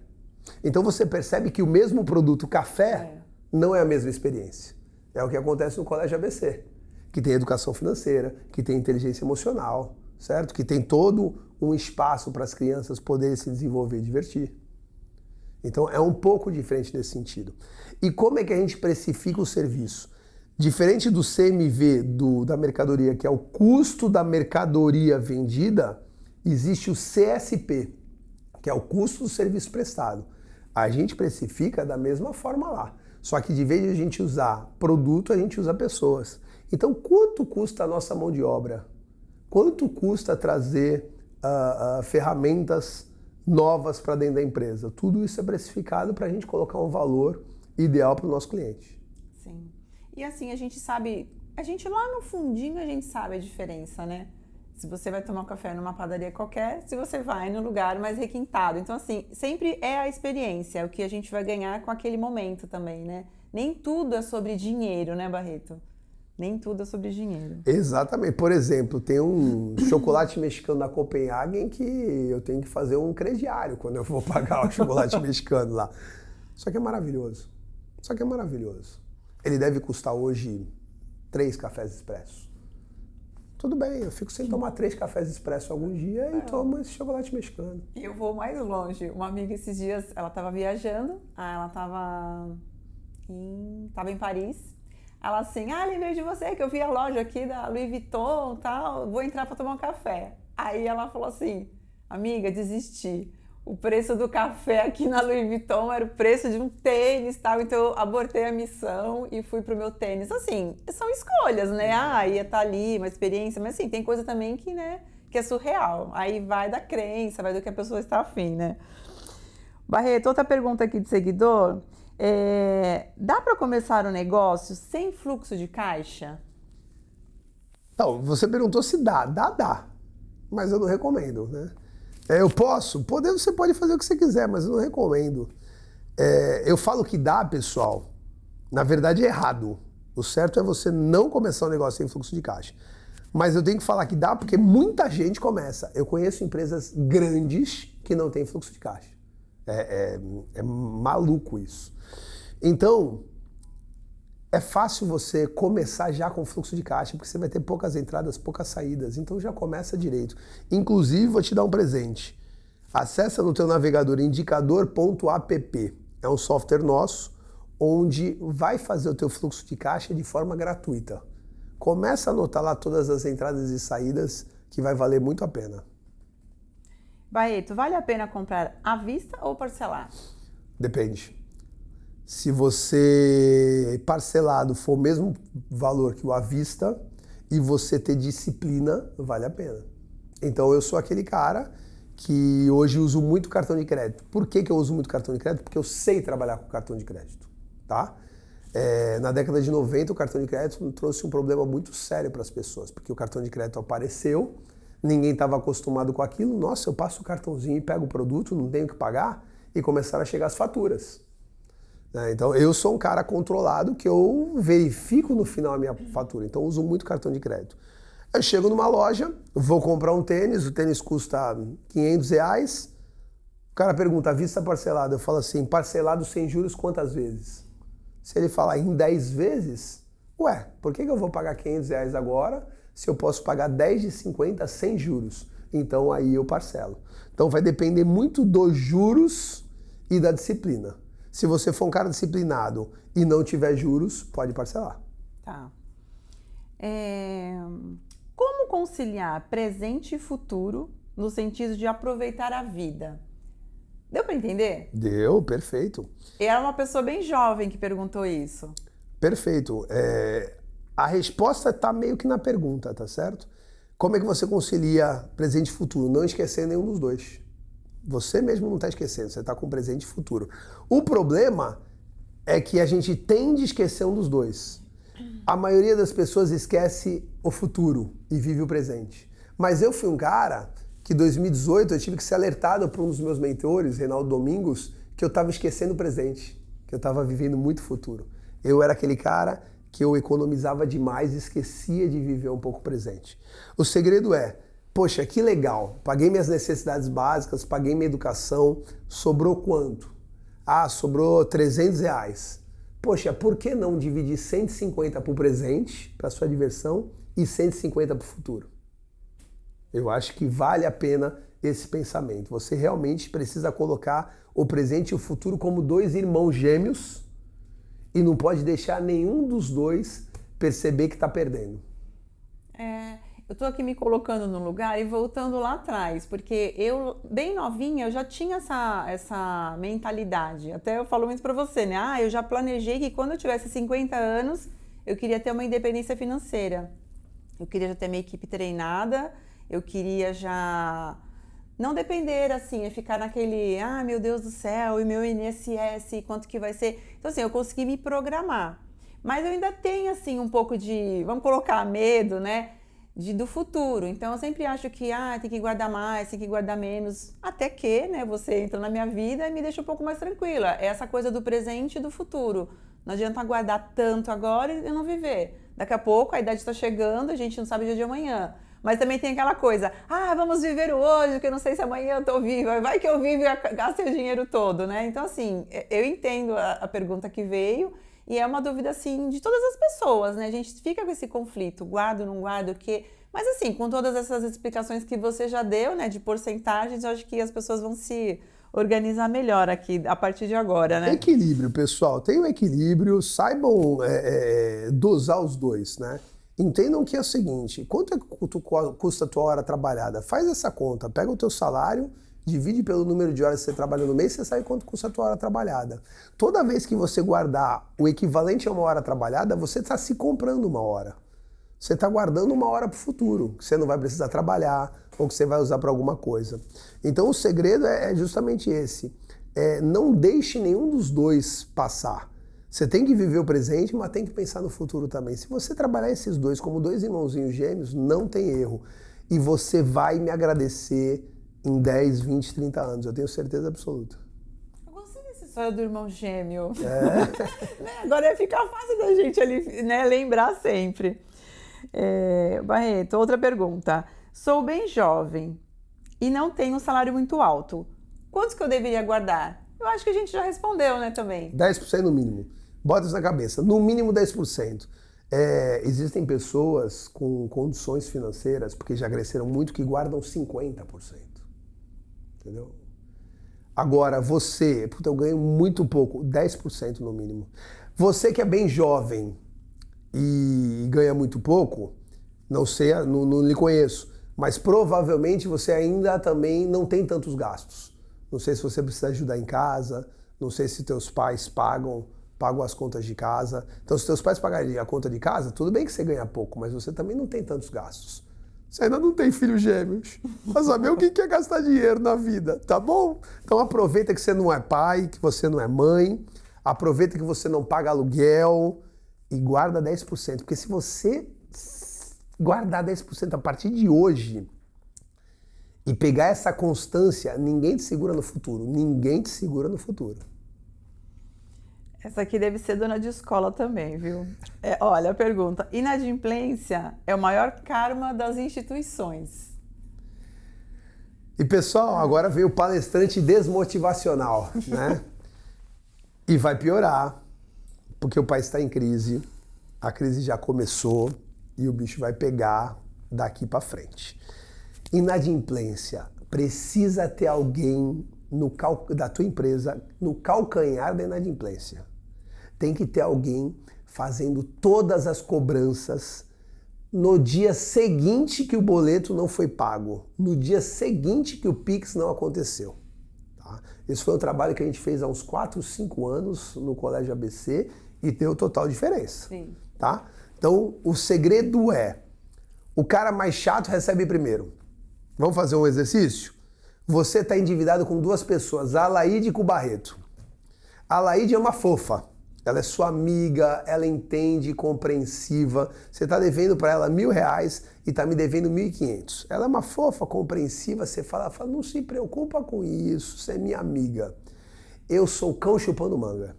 Então você percebe que o mesmo produto café não é a mesma experiência. É o que acontece no Colégio ABC, que tem educação financeira, que tem inteligência emocional, certo? Que tem todo um espaço para as crianças poderem se desenvolver e divertir. Então é um pouco diferente nesse sentido. E como é que a gente precifica o serviço? Diferente do CMV da mercadoria, que é o custo da mercadoria vendida, existe o CSP, que é o custo do serviço prestado. A gente precifica da mesma forma lá. Só que de vez de a gente usar produto, a gente usa pessoas. Então, quanto custa a nossa mão de obra? Quanto custa trazer ferramentas novas para dentro da empresa? Tudo isso é precificado para a gente colocar um valor ideal para o nosso cliente. Sim. E assim, a gente sabe, lá no fundinho a gente sabe a diferença, né? Se você vai tomar um café numa padaria qualquer, se você vai num lugar mais requintado. Então, assim, sempre é a experiência, o que a gente vai ganhar com aquele momento também, né? Nem tudo é sobre dinheiro, né, Barreto? Nem tudo é sobre dinheiro. Exatamente. Por exemplo, tem um chocolate mexicano da Copenhagen que eu tenho que fazer um crediário quando eu vou pagar o chocolate mexicano lá. Só que é maravilhoso. Ele deve custar hoje 3 cafés expressos. Tudo bem, eu fico sem tomar 3 cafés expressos algum dia e tomo esse chocolate mexicano. E eu vou mais longe. Uma amiga esses dias, ela estava viajando, ela estava em Paris. Ela assim, lembrei de você, que eu vi a loja aqui da Louis Vuitton e tal, vou entrar para tomar um café. Aí ela falou assim, amiga, desisti. O preço do café aqui na Louis Vuitton era o preço de um tênis e tal, então eu abortei a missão e fui pro meu tênis. Assim, são escolhas, né? Ia estar ali, uma experiência, mas assim, tem coisa também que, né, que é surreal. Aí vai da crença, vai do que a pessoa está afim, né? Barreto, outra pergunta aqui de seguidor. Dá para começar um negócio sem fluxo de caixa? Não, você perguntou se dá. Dá. Mas eu não recomendo, né? Eu posso? Você pode fazer o que você quiser, mas eu não recomendo. Eu falo que dá, pessoal, na verdade é errado. O certo é você não começar um negócio sem fluxo de caixa. Mas eu tenho que falar que dá porque muita gente começa. Eu conheço empresas grandes que não tem fluxo de caixa. É maluco isso. Então, é fácil você começar já com fluxo de caixa, porque você vai ter poucas entradas, poucas saídas. Então já começa direito. Inclusive, vou te dar um presente. Acessa no teu navegador indicador.app. É um software nosso, onde vai fazer o teu fluxo de caixa de forma gratuita. Começa a anotar lá todas as entradas e saídas, que vai valer muito a pena. Barreto, vale a pena comprar à vista ou parcelar? Depende. Se você parcelado for o mesmo valor que o à vista e você ter disciplina, vale a pena. Então eu sou aquele cara que hoje uso muito cartão de crédito. Por que eu uso muito cartão de crédito? Porque eu sei trabalhar com cartão de crédito, tá? Na década de 90, o cartão de crédito trouxe um problema muito sério para as pessoas, porque o cartão de crédito apareceu, ninguém estava acostumado com aquilo. Nossa, eu passo o cartãozinho e pego o produto, não tenho que pagar, e começaram a chegar as faturas. Então, eu sou um cara controlado que eu verifico no final a minha fatura, então eu uso muito cartão de crédito. Eu chego numa loja, vou comprar um tênis, o tênis custa R$500, o cara pergunta, à vista parcelada? Eu falo assim, parcelado sem juros quantas vezes? Se ele falar em 10 vezes, por que eu vou pagar R$500 agora se eu posso pagar 10 de 50 sem juros? Então aí eu parcelo. Então vai depender muito dos juros e da disciplina. Se você for um cara disciplinado e não tiver juros, pode parcelar. Tá. Como conciliar presente e futuro no sentido de aproveitar a vida? Deu para entender? Deu, perfeito. E era uma pessoa bem jovem que perguntou isso. Perfeito. A resposta está meio que na pergunta, tá certo? Como é que você concilia presente e futuro? Não esquecer nenhum dos dois. Você mesmo não está esquecendo, você está com presente e futuro. O problema é que a gente tende a esquecer um dos dois. A maioria das pessoas esquece o futuro e vive o presente. Mas eu fui um cara que em 2018 eu tive que ser alertado por um dos meus mentores, Reinaldo Domingos, que eu estava esquecendo o presente, que eu estava vivendo muito futuro. Eu era aquele cara que eu economizava demais e esquecia de viver um pouco o presente. O segredo é, poxa, que legal, paguei minhas necessidades básicas, paguei minha educação, sobrou quanto? Sobrou R$300. Poxa, por que não dividir 150 para o presente, para sua diversão, e 150 para o futuro? Eu acho que vale a pena esse pensamento. Você realmente precisa colocar o presente e o futuro como dois irmãos gêmeos e não pode deixar nenhum dos dois perceber que está perdendo. Eu tô aqui me colocando no lugar e voltando lá atrás, porque eu, bem novinha, eu já tinha essa mentalidade. Até eu falo muito pra você, né? Eu já planejei que quando eu tivesse 50 anos, eu queria ter uma independência financeira. Eu queria já ter minha equipe treinada, eu queria já não depender, assim, ficar naquele, meu Deus do céu, e meu INSS, quanto que vai ser? Então, assim, eu consegui me programar. Mas eu ainda tenho, assim, um pouco de, vamos colocar, medo, né? Do futuro. Então eu sempre acho que tem que guardar mais, tem que guardar menos, até que, né, você entra na minha vida e me deixa um pouco mais tranquila. É essa coisa do presente e do futuro. Não adianta guardar tanto agora e não viver. Daqui a pouco a idade está chegando, a gente não sabe o dia de amanhã. Mas também tem aquela coisa, vamos viver o hoje, porque eu não sei se amanhã eu tô viva, vai que eu vivo e gasto o dinheiro todo, né? Então assim, eu entendo a pergunta que veio. E é uma dúvida, assim, de todas as pessoas, né? A gente fica com esse conflito, guardo, não guardo, o quê? Mas, assim, com todas essas explicações que você já deu, né, de porcentagens, eu acho que as pessoas vão se organizar melhor aqui, a partir de agora, né? Equilíbrio, pessoal. Tem um equilíbrio, saibam dosar os dois, né? Entendam que é o seguinte, quanto é que custa a tua hora trabalhada? Faz essa conta, pega o teu salário, divide pelo número de horas que você trabalha no mês, você sabe quanto custa a tua hora trabalhada. Toda vez que você guardar o equivalente a uma hora trabalhada, você está se comprando uma hora. Você está guardando uma hora para o futuro, que você não vai precisar trabalhar ou que você vai usar para alguma coisa. Então o segredo é justamente esse. Não deixe nenhum dos dois passar. Você tem que viver o presente, mas tem que pensar no futuro também. Se você trabalhar esses dois como dois irmãozinhos gêmeos, não tem erro. E você vai me agradecer em 10, 20, 30 anos, eu tenho certeza absoluta. Eu gostei dessa história do irmão gêmeo. Agora ia ficar fácil da gente ali, né, lembrar sempre. Barreto, outra pergunta. Sou bem jovem e não tenho um salário muito alto. Quantos que eu deveria guardar? Eu acho que a gente já respondeu, né, também. 10% no mínimo. Bota isso na cabeça. No mínimo 10%. Existem pessoas com condições financeiras, porque já cresceram muito, que guardam 50%. Entendeu? Agora, você, eu ganho muito pouco, 10% no mínimo. Você que é bem jovem e ganha muito pouco, não sei, não lhe conheço, mas provavelmente você ainda também não tem tantos gastos. Não sei se você precisa ajudar em casa, não sei se teus pais pagam as contas de casa. Então, se teus pais pagarem a conta de casa, tudo bem que você ganha pouco, mas você também não tem tantos gastos. Você ainda não tem filhos gêmeos. Pra saber o que é gastar dinheiro na vida, tá bom? Então aproveita que você não é pai, que você não é mãe, aproveita que você não paga aluguel e guarda 10%. Porque se você guardar 10% a partir de hoje e pegar essa constância, ninguém te segura no futuro. Ninguém te segura no futuro. Essa aqui deve ser dona de escola também, viu? Olha a pergunta. Inadimplência é o maior karma das instituições. E pessoal, agora veio o palestrante desmotivacional, né? E vai piorar, porque o país está em crise, a crise já começou e o bicho vai pegar daqui para frente. Inadimplência, precisa ter alguém da tua empresa no calcanhar da inadimplência. Tem que ter alguém fazendo todas as cobranças no dia seguinte que o boleto não foi pago, no dia seguinte que o Pix não aconteceu. Tá? Esse foi um trabalho que a gente fez há uns 4, 5 anos no Colégio ABC e deu total diferença. Sim. Tá? Então, o segredo é, o cara mais chato recebe primeiro. Vamos fazer um exercício? Você está endividado com 2 pessoas, a Laíde e com o Barreto. A Laíde é uma fofa. Ela é sua amiga, ela entende, compreensiva. Você está devendo para ela R$1.000 e está me devendo 1.500. Ela é uma fofa, compreensiva. Você fala, não se preocupa com isso, você é minha amiga. Eu sou o cão chupando manga.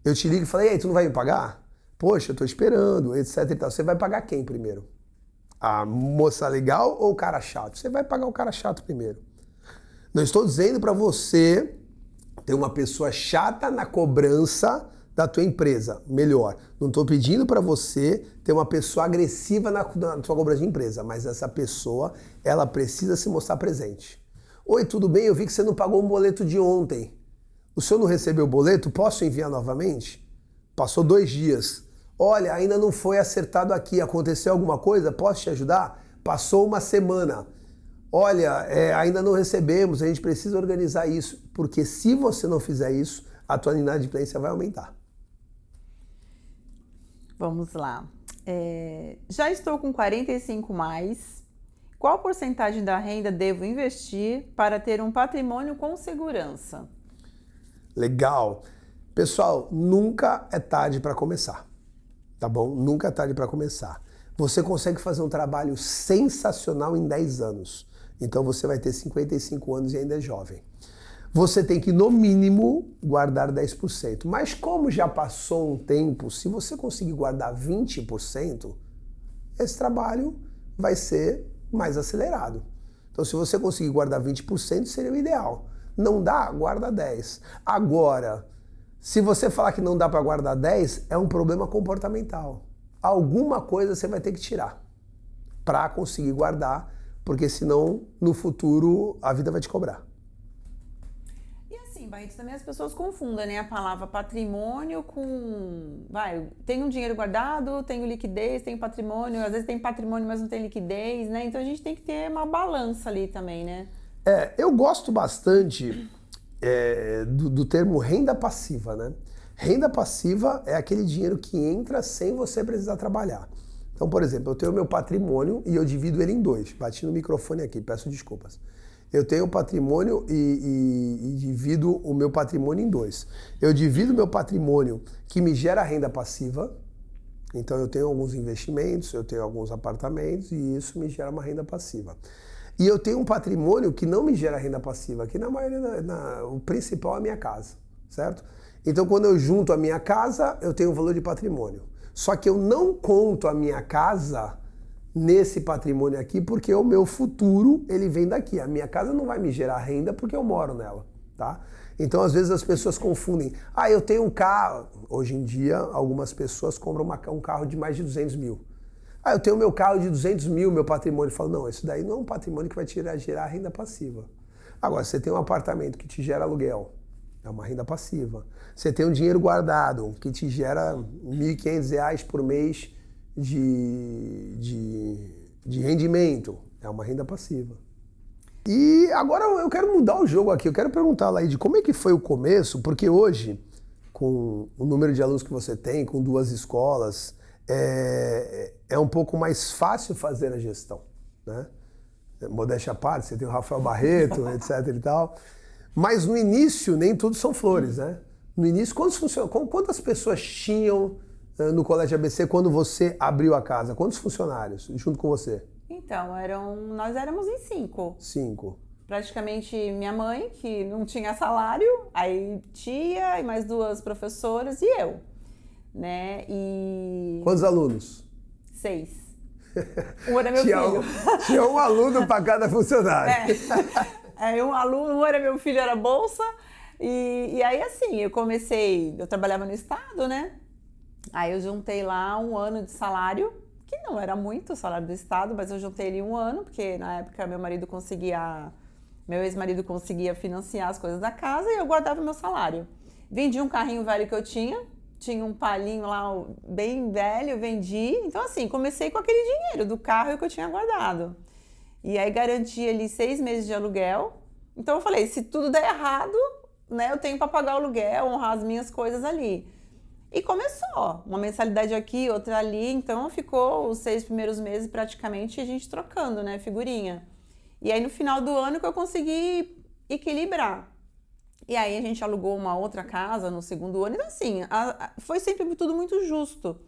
Eu te ligo e falo, e aí, tu não vai me pagar? Poxa, eu estou esperando, etc e tal. Você vai pagar quem primeiro? A moça legal ou o cara chato? Você vai pagar o cara chato primeiro. Não estou dizendo para você ter uma pessoa chata na cobrança da tua empresa. Melhor, não estou pedindo para você ter uma pessoa agressiva na tua cobrança de empresa, mas essa pessoa, ela precisa se mostrar presente. Oi, tudo bem? Eu vi que você não pagou um boleto de ontem. O senhor não recebeu o boleto? Posso enviar novamente? Passou 2 dias. Olha, ainda não foi acertado aqui. Aconteceu alguma coisa? Posso te ajudar? Passou 1 semana. Olha, ainda não recebemos, a gente precisa organizar isso, porque se você não fizer isso, a tua inadimplência vai aumentar. Vamos lá. Já estou com 45 mais. Qual porcentagem da renda devo investir para ter um patrimônio com segurança? Legal. Pessoal, nunca é tarde para começar, tá bom? Nunca é tarde para começar. Você consegue fazer um trabalho sensacional em 10 anos. Então você vai ter 55 anos e ainda é jovem. Você tem que, no mínimo, guardar 10%. Mas como já passou um tempo, se você conseguir guardar 20%, esse trabalho vai ser mais acelerado. Então, se você conseguir guardar 20%, seria o ideal. Não dá? Guarda 10%. Agora, se você falar que não dá para guardar 10%, é um problema comportamental. Alguma coisa você vai ter que tirar para conseguir guardar, porque senão, no futuro, a vida vai te cobrar. E assim, Barreto, também as pessoas confundem, né, a palavra patrimônio com... tenho um dinheiro guardado, tenho liquidez, tenho patrimônio, às vezes tem patrimônio, mas não tem liquidez, né? Então a gente tem que ter uma balança ali também, né? Eu gosto bastante do termo renda passiva, né? Renda passiva é aquele dinheiro que entra sem você precisar trabalhar. Então, por exemplo, eu tenho meu patrimônio e eu divido ele em 2. Bati no microfone aqui, peço desculpas. Eu tenho patrimônio e divido o meu patrimônio em 2. Eu divido meu patrimônio que me gera renda passiva. Então eu tenho alguns investimentos, eu tenho alguns apartamentos e isso me gera uma renda passiva. E eu tenho um patrimônio que não me gera renda passiva, que na maioria, o principal é a minha casa, certo? Então quando eu junto a minha casa, eu tenho um valor de patrimônio. Só que eu não conto a minha casa nesse patrimônio aqui, porque o meu futuro, ele vem daqui. A minha casa não vai me gerar renda porque eu moro nela, tá? Então, às vezes, as pessoas confundem. Ah, eu tenho um carro. Hoje em dia, algumas pessoas compram um carro de mais de 200 mil. Ah, eu tenho meu carro de 200 mil, meu patrimônio. Eu falo, não, isso daí não é um patrimônio que vai te gerar renda passiva. Agora, você tem um apartamento que te gera aluguel, é uma renda passiva. Você tem um dinheiro guardado que te gera R$ 1.500 por mês de rendimento, é uma renda passiva. E agora eu quero mudar o jogo aqui, eu quero perguntar, Laide, como é que foi o começo? Porque hoje, com o número de alunos que você tem, com 2 escolas, é um pouco mais fácil fazer a gestão, né? Modéstia à parte, você tem o Rafael Barreto, etc e tal. Mas no início, nem tudo são flores, né? No início, quantas pessoas tinham no Colégio ABC quando você abriu a casa? Quantos funcionários junto com você? Então, nós éramos em 5. 5. Praticamente minha mãe, que não tinha salário, aí tia e mais 2 professoras e eu, né? E... Quantos alunos? 6. Um era meu filho. Tinha um aluno para cada funcionário. Um era meu filho, era bolsa. E aí, assim, eu trabalhava no estado, né? Aí eu juntei lá 1 ano de salário, que não era muito o salário do estado, mas eu juntei ele 1 ano, porque na época meu ex-marido conseguia financiar as coisas da casa e eu guardava meu salário. Vendi um carrinho velho que eu tinha um palhinho lá bem velho, vendi. Então, assim, comecei com aquele dinheiro do carro que eu tinha guardado. E aí garanti ali 6 meses de aluguel. Então eu falei, se tudo der errado, né, eu tenho para pagar o aluguel, honrar as minhas coisas ali. E começou, uma mensalidade aqui, outra ali. Então ficou os 6 primeiros meses praticamente a gente trocando, né, figurinha. E aí no final do ano que eu consegui equilibrar. E aí a gente alugou uma outra casa no segundo ano. Então assim, foi sempre tudo muito justo.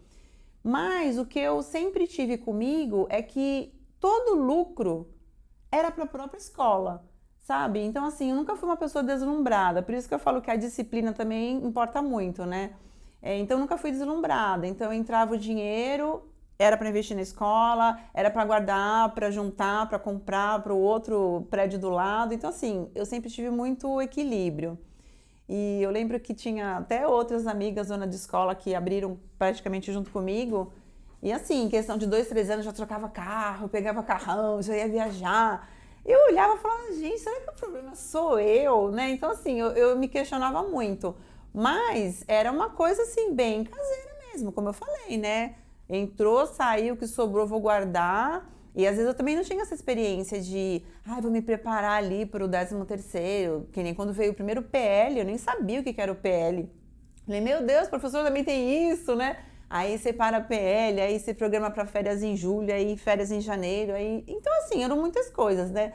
Mas o que eu sempre tive comigo é que todo lucro era para a própria escola, sabe? Então assim, eu nunca fui uma pessoa deslumbrada. Por isso que eu falo que a disciplina também importa muito, né? Então eu nunca fui deslumbrada. Então entrava o dinheiro, era para investir na escola, era para guardar, para juntar, para comprar para o outro prédio do lado. Então assim, eu sempre tive muito equilíbrio. E eu lembro que tinha até outras amigas dona de escola que abriram praticamente junto comigo. E assim, em questão de 2, 3 anos já trocava carro, pegava carrão, já ia viajar. Eu olhava e falava, gente, será que o problema sou eu, né? Então assim, eu me questionava muito. Mas era uma coisa assim, bem caseira mesmo, como eu falei, né? Entrou, saiu, o que sobrou vou guardar. E às vezes eu também não tinha essa experiência de, vou me preparar ali para o 13º, que nem quando veio o primeiro PL, eu nem sabia o que era o PL. Falei, meu Deus, professor também tem isso, né? Aí separa PL, aí você programa para férias em julho, aí férias em janeiro, aí... Então assim, eram muitas coisas, né?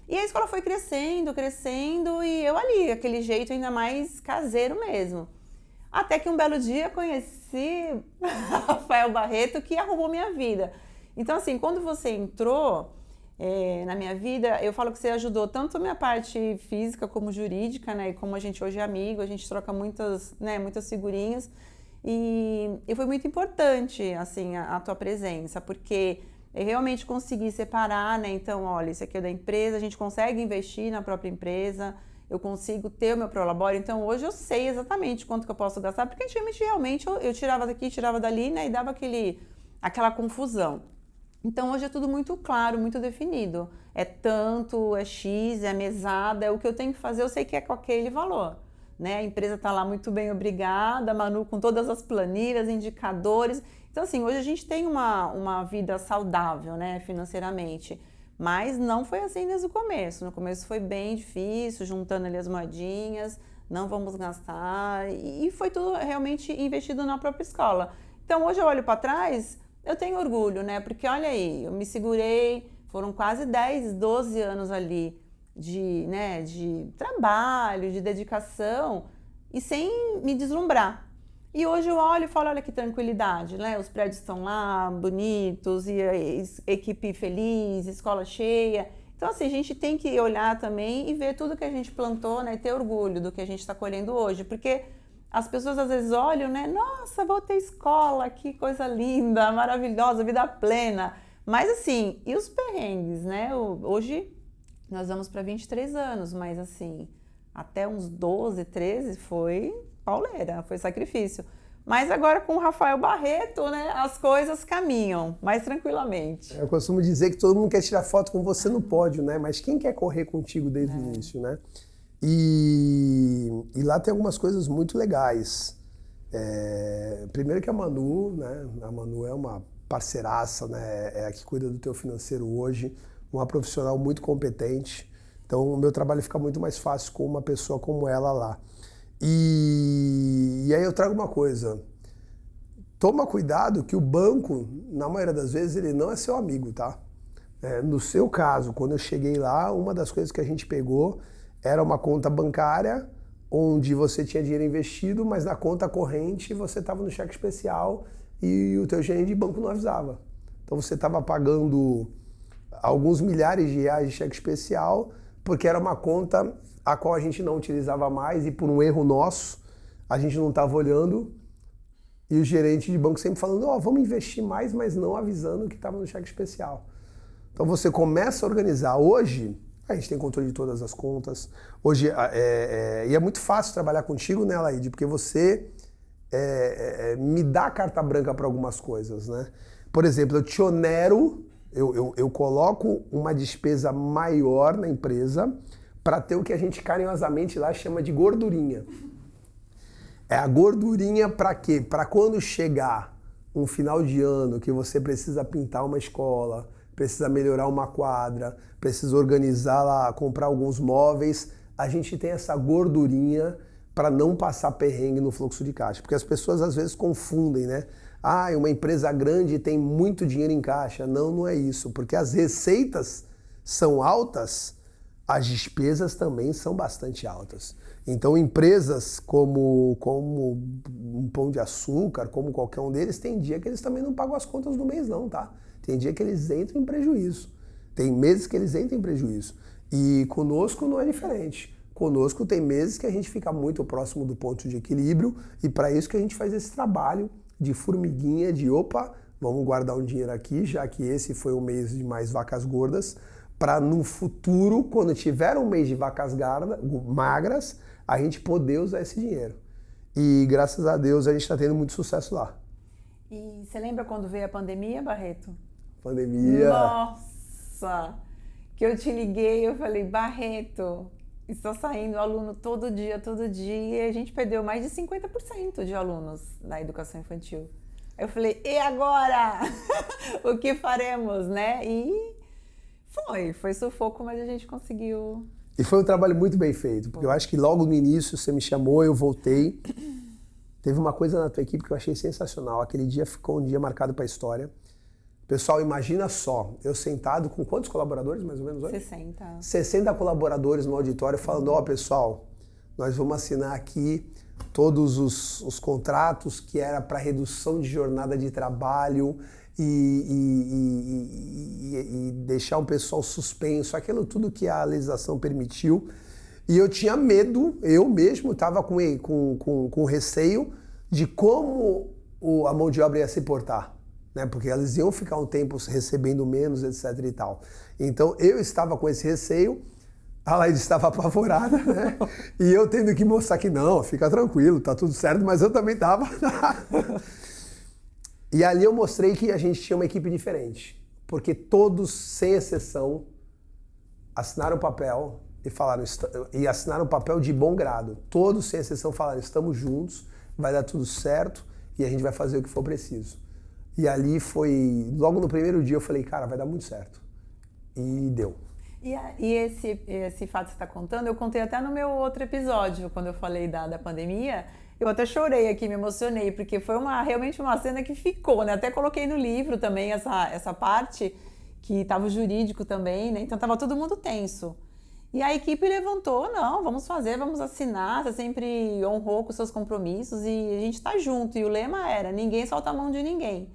E a escola foi crescendo, e eu ali, aquele jeito ainda mais caseiro mesmo. Até que um belo dia conheci Rafael Barreto, que arrumou minha vida. Então assim, quando você entrou na minha vida, eu falo que você ajudou tanto a minha parte física como jurídica, né? E como a gente hoje é amigo, a gente troca muitas figurinhas. E foi muito importante, assim, a tua presença, porque eu realmente consegui separar, né? Então, olha, isso aqui é da empresa, a gente consegue investir na própria empresa, eu consigo ter o meu prolabore. Então, hoje eu sei exatamente quanto que eu posso gastar, porque antigamente, realmente, eu tirava daqui, tirava dali, né? E dava aquela confusão. Então, hoje é tudo muito claro, muito definido. É tanto, é X, é mesada, é o que eu tenho que fazer, eu sei que é com aquele valor. Né? A empresa está lá muito bem, obrigada, Manu, com todas as planilhas, indicadores. Então, assim, hoje a gente tem uma vida saudável, né, financeiramente, mas não foi assim desde o começo. No começo foi bem difícil, juntando ali as moedinhas, não vamos gastar, e foi tudo realmente investido na própria escola. Então, hoje eu olho para trás, eu tenho orgulho, né, porque olha aí, eu me segurei, foram quase 10, 12 anos ali, de trabalho, de dedicação e sem me deslumbrar. E hoje eu olho e falo, olha que tranquilidade, né? Os prédios estão lá, bonitos, e a equipe feliz, escola cheia. Então, assim, a gente tem que olhar também e ver tudo que a gente plantou, né? E ter orgulho do que a gente está colhendo hoje, porque as pessoas às vezes olham, né? Nossa, vou ter escola, que coisa linda, maravilhosa, vida plena. Mas assim, e os perrengues, né? Hoje nós vamos para 23 anos, mas assim, até uns 12, 13 foi pauleira, foi sacrifício. Mas agora com o Rafael Barreto, né, as coisas caminham mais tranquilamente. Eu costumo dizer que todo mundo quer tirar foto com você no pódio, né? Mas quem quer correr contigo desde o início, né? E lá tem algumas coisas muito legais. Primeiro que a Manu, né? A Manu é uma parceiraça, né? É a que cuida do teu financeiro hoje, uma profissional muito competente. Então o meu trabalho fica muito mais fácil com uma pessoa como ela lá. E aí eu trago uma coisa. Toma cuidado que o banco, na maioria das vezes, ele não é seu amigo, tá? No seu caso, quando eu cheguei lá, uma das coisas que a gente pegou era uma conta bancária onde você tinha dinheiro investido, mas na conta corrente você estava no cheque especial e o teu gerente de banco não avisava. Então você estava pagando alguns milhares de reais de cheque especial porque era uma conta a qual a gente não utilizava mais e por um erro nosso, a gente não estava olhando e o gerente de banco sempre falando, vamos investir mais, mas não avisando que estava no cheque especial. Então você começa a organizar. Hoje, a gente tem controle de todas as contas. Hoje, e é muito fácil trabalhar contigo, né, Laide? Porque você me dá carta branca para algumas coisas, né? Por exemplo, eu te onero, eu coloco uma despesa maior na empresa para ter o que a gente carinhosamente lá chama de gordurinha. É a gordurinha para quê? Para quando chegar um final de ano que você precisa pintar uma escola, precisa melhorar uma quadra, precisa organizar lá, comprar alguns móveis, a gente tem essa gordurinha para não passar perrengue no fluxo de caixa. Porque as pessoas às vezes confundem, né? Uma empresa grande tem muito dinheiro em caixa. Não, não é isso. Porque as receitas são altas, as despesas também são bastante altas. Então empresas como um Pão de Açúcar, como qualquer um deles, tem dia que eles também não pagam as contas do mês não, tá? Tem dia que eles entram em prejuízo. Tem meses que eles entram em prejuízo. E conosco não é diferente. Conosco tem meses que a gente fica muito próximo do ponto de equilíbrio e para isso que a gente faz esse trabalho de formiguinha, de vamos guardar um dinheiro aqui, já que esse foi o mês de mais vacas gordas, para no futuro, quando tiver um mês de vacas magras, a gente poder usar esse dinheiro. E graças a Deus a gente está tendo muito sucesso lá. E você lembra quando veio a pandemia, Barreto? Pandemia. Nossa! Que eu te liguei, eu falei, Barreto, está saindo aluno todo dia, e a gente perdeu mais de 50% de alunos na educação infantil. Eu falei, e agora? O que faremos, né? E foi sufoco, mas a gente conseguiu. E foi um trabalho muito bem feito, porque eu acho que logo no início você me chamou, eu voltei. Teve uma coisa na tua equipe que eu achei sensacional. Aquele dia ficou um dia marcado para a história. Pessoal, imagina só, eu sentado com quantos colaboradores, mais ou menos hoje? 60. 60 colaboradores no auditório falando, pessoal, nós vamos assinar aqui todos os contratos que era para redução de jornada de trabalho e deixar o pessoal suspenso, aquilo tudo que a legislação permitiu. E eu tinha medo, eu mesmo estava com receio de como a mão de obra ia se portar, né? Porque eles iam ficar um tempo recebendo menos, etc e tal. Então eu estava com esse receio, a Laide estava apavorada, né? E eu tendo que mostrar que não, fica tranquilo, tá tudo certo, mas eu também estava. E ali eu mostrei que a gente tinha uma equipe diferente, porque todos, sem exceção, assinaram o papel e falaram, e assinaram o papel de bom grado. Todos, sem exceção, falaram, estamos juntos, vai dar tudo certo e a gente vai fazer o que for preciso. E ali foi, logo no primeiro dia eu falei, cara, vai dar muito certo. E deu. E esse fato que você está contando, eu contei até no meu outro episódio, quando eu falei da pandemia. Eu até chorei aqui, me emocionei, porque foi realmente uma cena que ficou, né? Até coloquei no livro também essa parte, que estava o jurídico também, né? Então estava todo mundo tenso. E a equipe levantou, não, vamos fazer, vamos assinar, você sempre honrou com seus compromissos e a gente está junto. E o lema era, ninguém solta a mão de ninguém.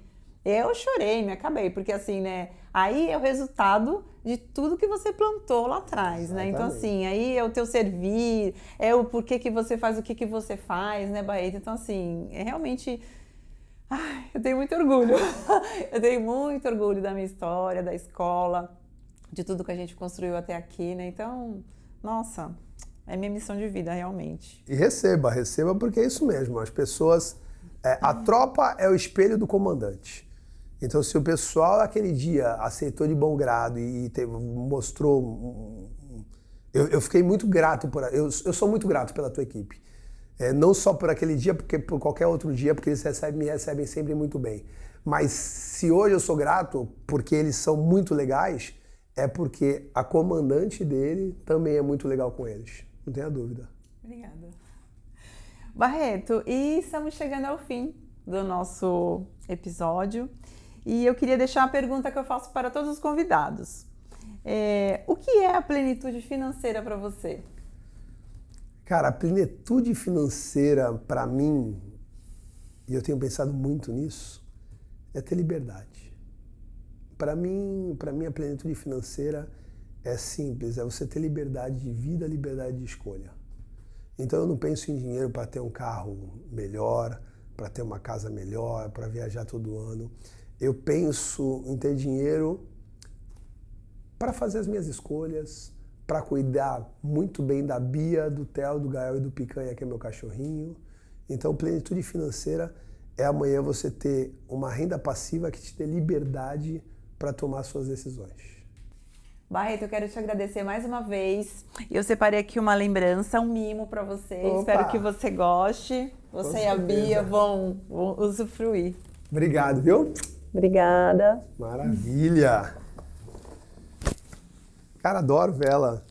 Eu chorei, me acabei, porque assim, né? Aí é o resultado de tudo que você plantou lá atrás, né? Então assim, aí é o teu servir, é o porquê que você faz o que você faz, né, Barreto? Então assim, realmente Eu tenho muito orgulho. Eu tenho muito orgulho da minha história, da escola, de tudo que a gente construiu até aqui, né? Então, nossa, é minha missão de vida, realmente. E receba porque é isso mesmo. As pessoas... a tropa é o espelho do comandante. Então, se o pessoal aquele dia aceitou de bom grado e mostrou... Eu fiquei muito grato eu sou muito grato pela tua equipe. Não só por aquele dia, porque por qualquer outro dia, porque eles me recebem sempre muito bem. Mas se hoje eu sou grato porque eles são muito legais, é porque a comandante dele também é muito legal com eles. Não tenha dúvida. Obrigada. Barreto, e estamos chegando ao fim do nosso episódio. E eu queria deixar uma pergunta que eu faço para todos os convidados. O que é a plenitude financeira para você? Cara, a plenitude financeira para mim, e eu tenho pensado muito nisso, é ter liberdade. Para mim a plenitude financeira é simples, é você ter liberdade de vida, liberdade de escolha. Então eu não penso em dinheiro para ter um carro melhor, para ter uma casa melhor, para viajar todo ano. Eu penso em ter dinheiro para fazer as minhas escolhas, para cuidar muito bem da Bia, do Theo, do Gael e do Picanha, que é meu cachorrinho. Então, plenitude financeira é amanhã você ter uma renda passiva que te dê liberdade para tomar suas decisões. Barreto, eu quero te agradecer mais uma vez. Eu separei aqui uma lembrança, um mimo para você. Opa. Espero que você goste. Você e a Bia vão usufruir. Obrigado, viu? Obrigada. Maravilha! Cara, adoro vela.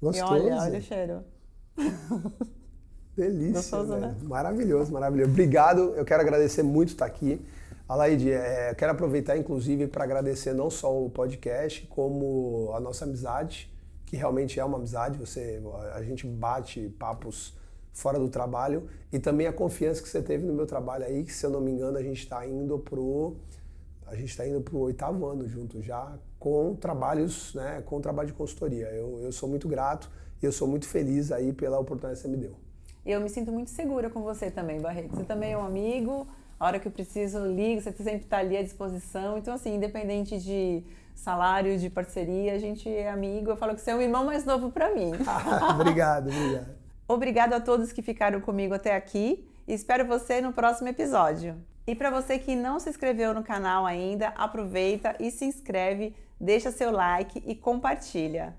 Gostoso. E olha o cheiro. Delícia, Gostoso, velho. né? Maravilhoso, maravilhoso. Obrigado, eu quero agradecer muito estar aqui. Alaide, quero aproveitar inclusive para agradecer não só o podcast, como a nossa amizade, que realmente é uma amizade, a gente bate papos fora do trabalho, e também a confiança que você teve no meu trabalho aí, que se eu não me engano a gente está indo pro 8º ano junto já, com trabalhos, né, com trabalho de consultoria. Eu sou muito grato e eu sou muito feliz aí pela oportunidade que você me deu. Eu me sinto muito segura com você também, Barreto. Você também é um amigo, a hora que eu preciso, eu ligo, você sempre está ali à disposição. Então, assim, independente de salário, de parceria, a gente é amigo. Eu falo que você é um irmão mais novo para mim. Obrigado. Obrigado a todos que ficaram comigo até aqui. Espero você no próximo episódio. E para você que não se inscreveu no canal ainda, aproveita e se inscreve, deixa seu like e compartilha.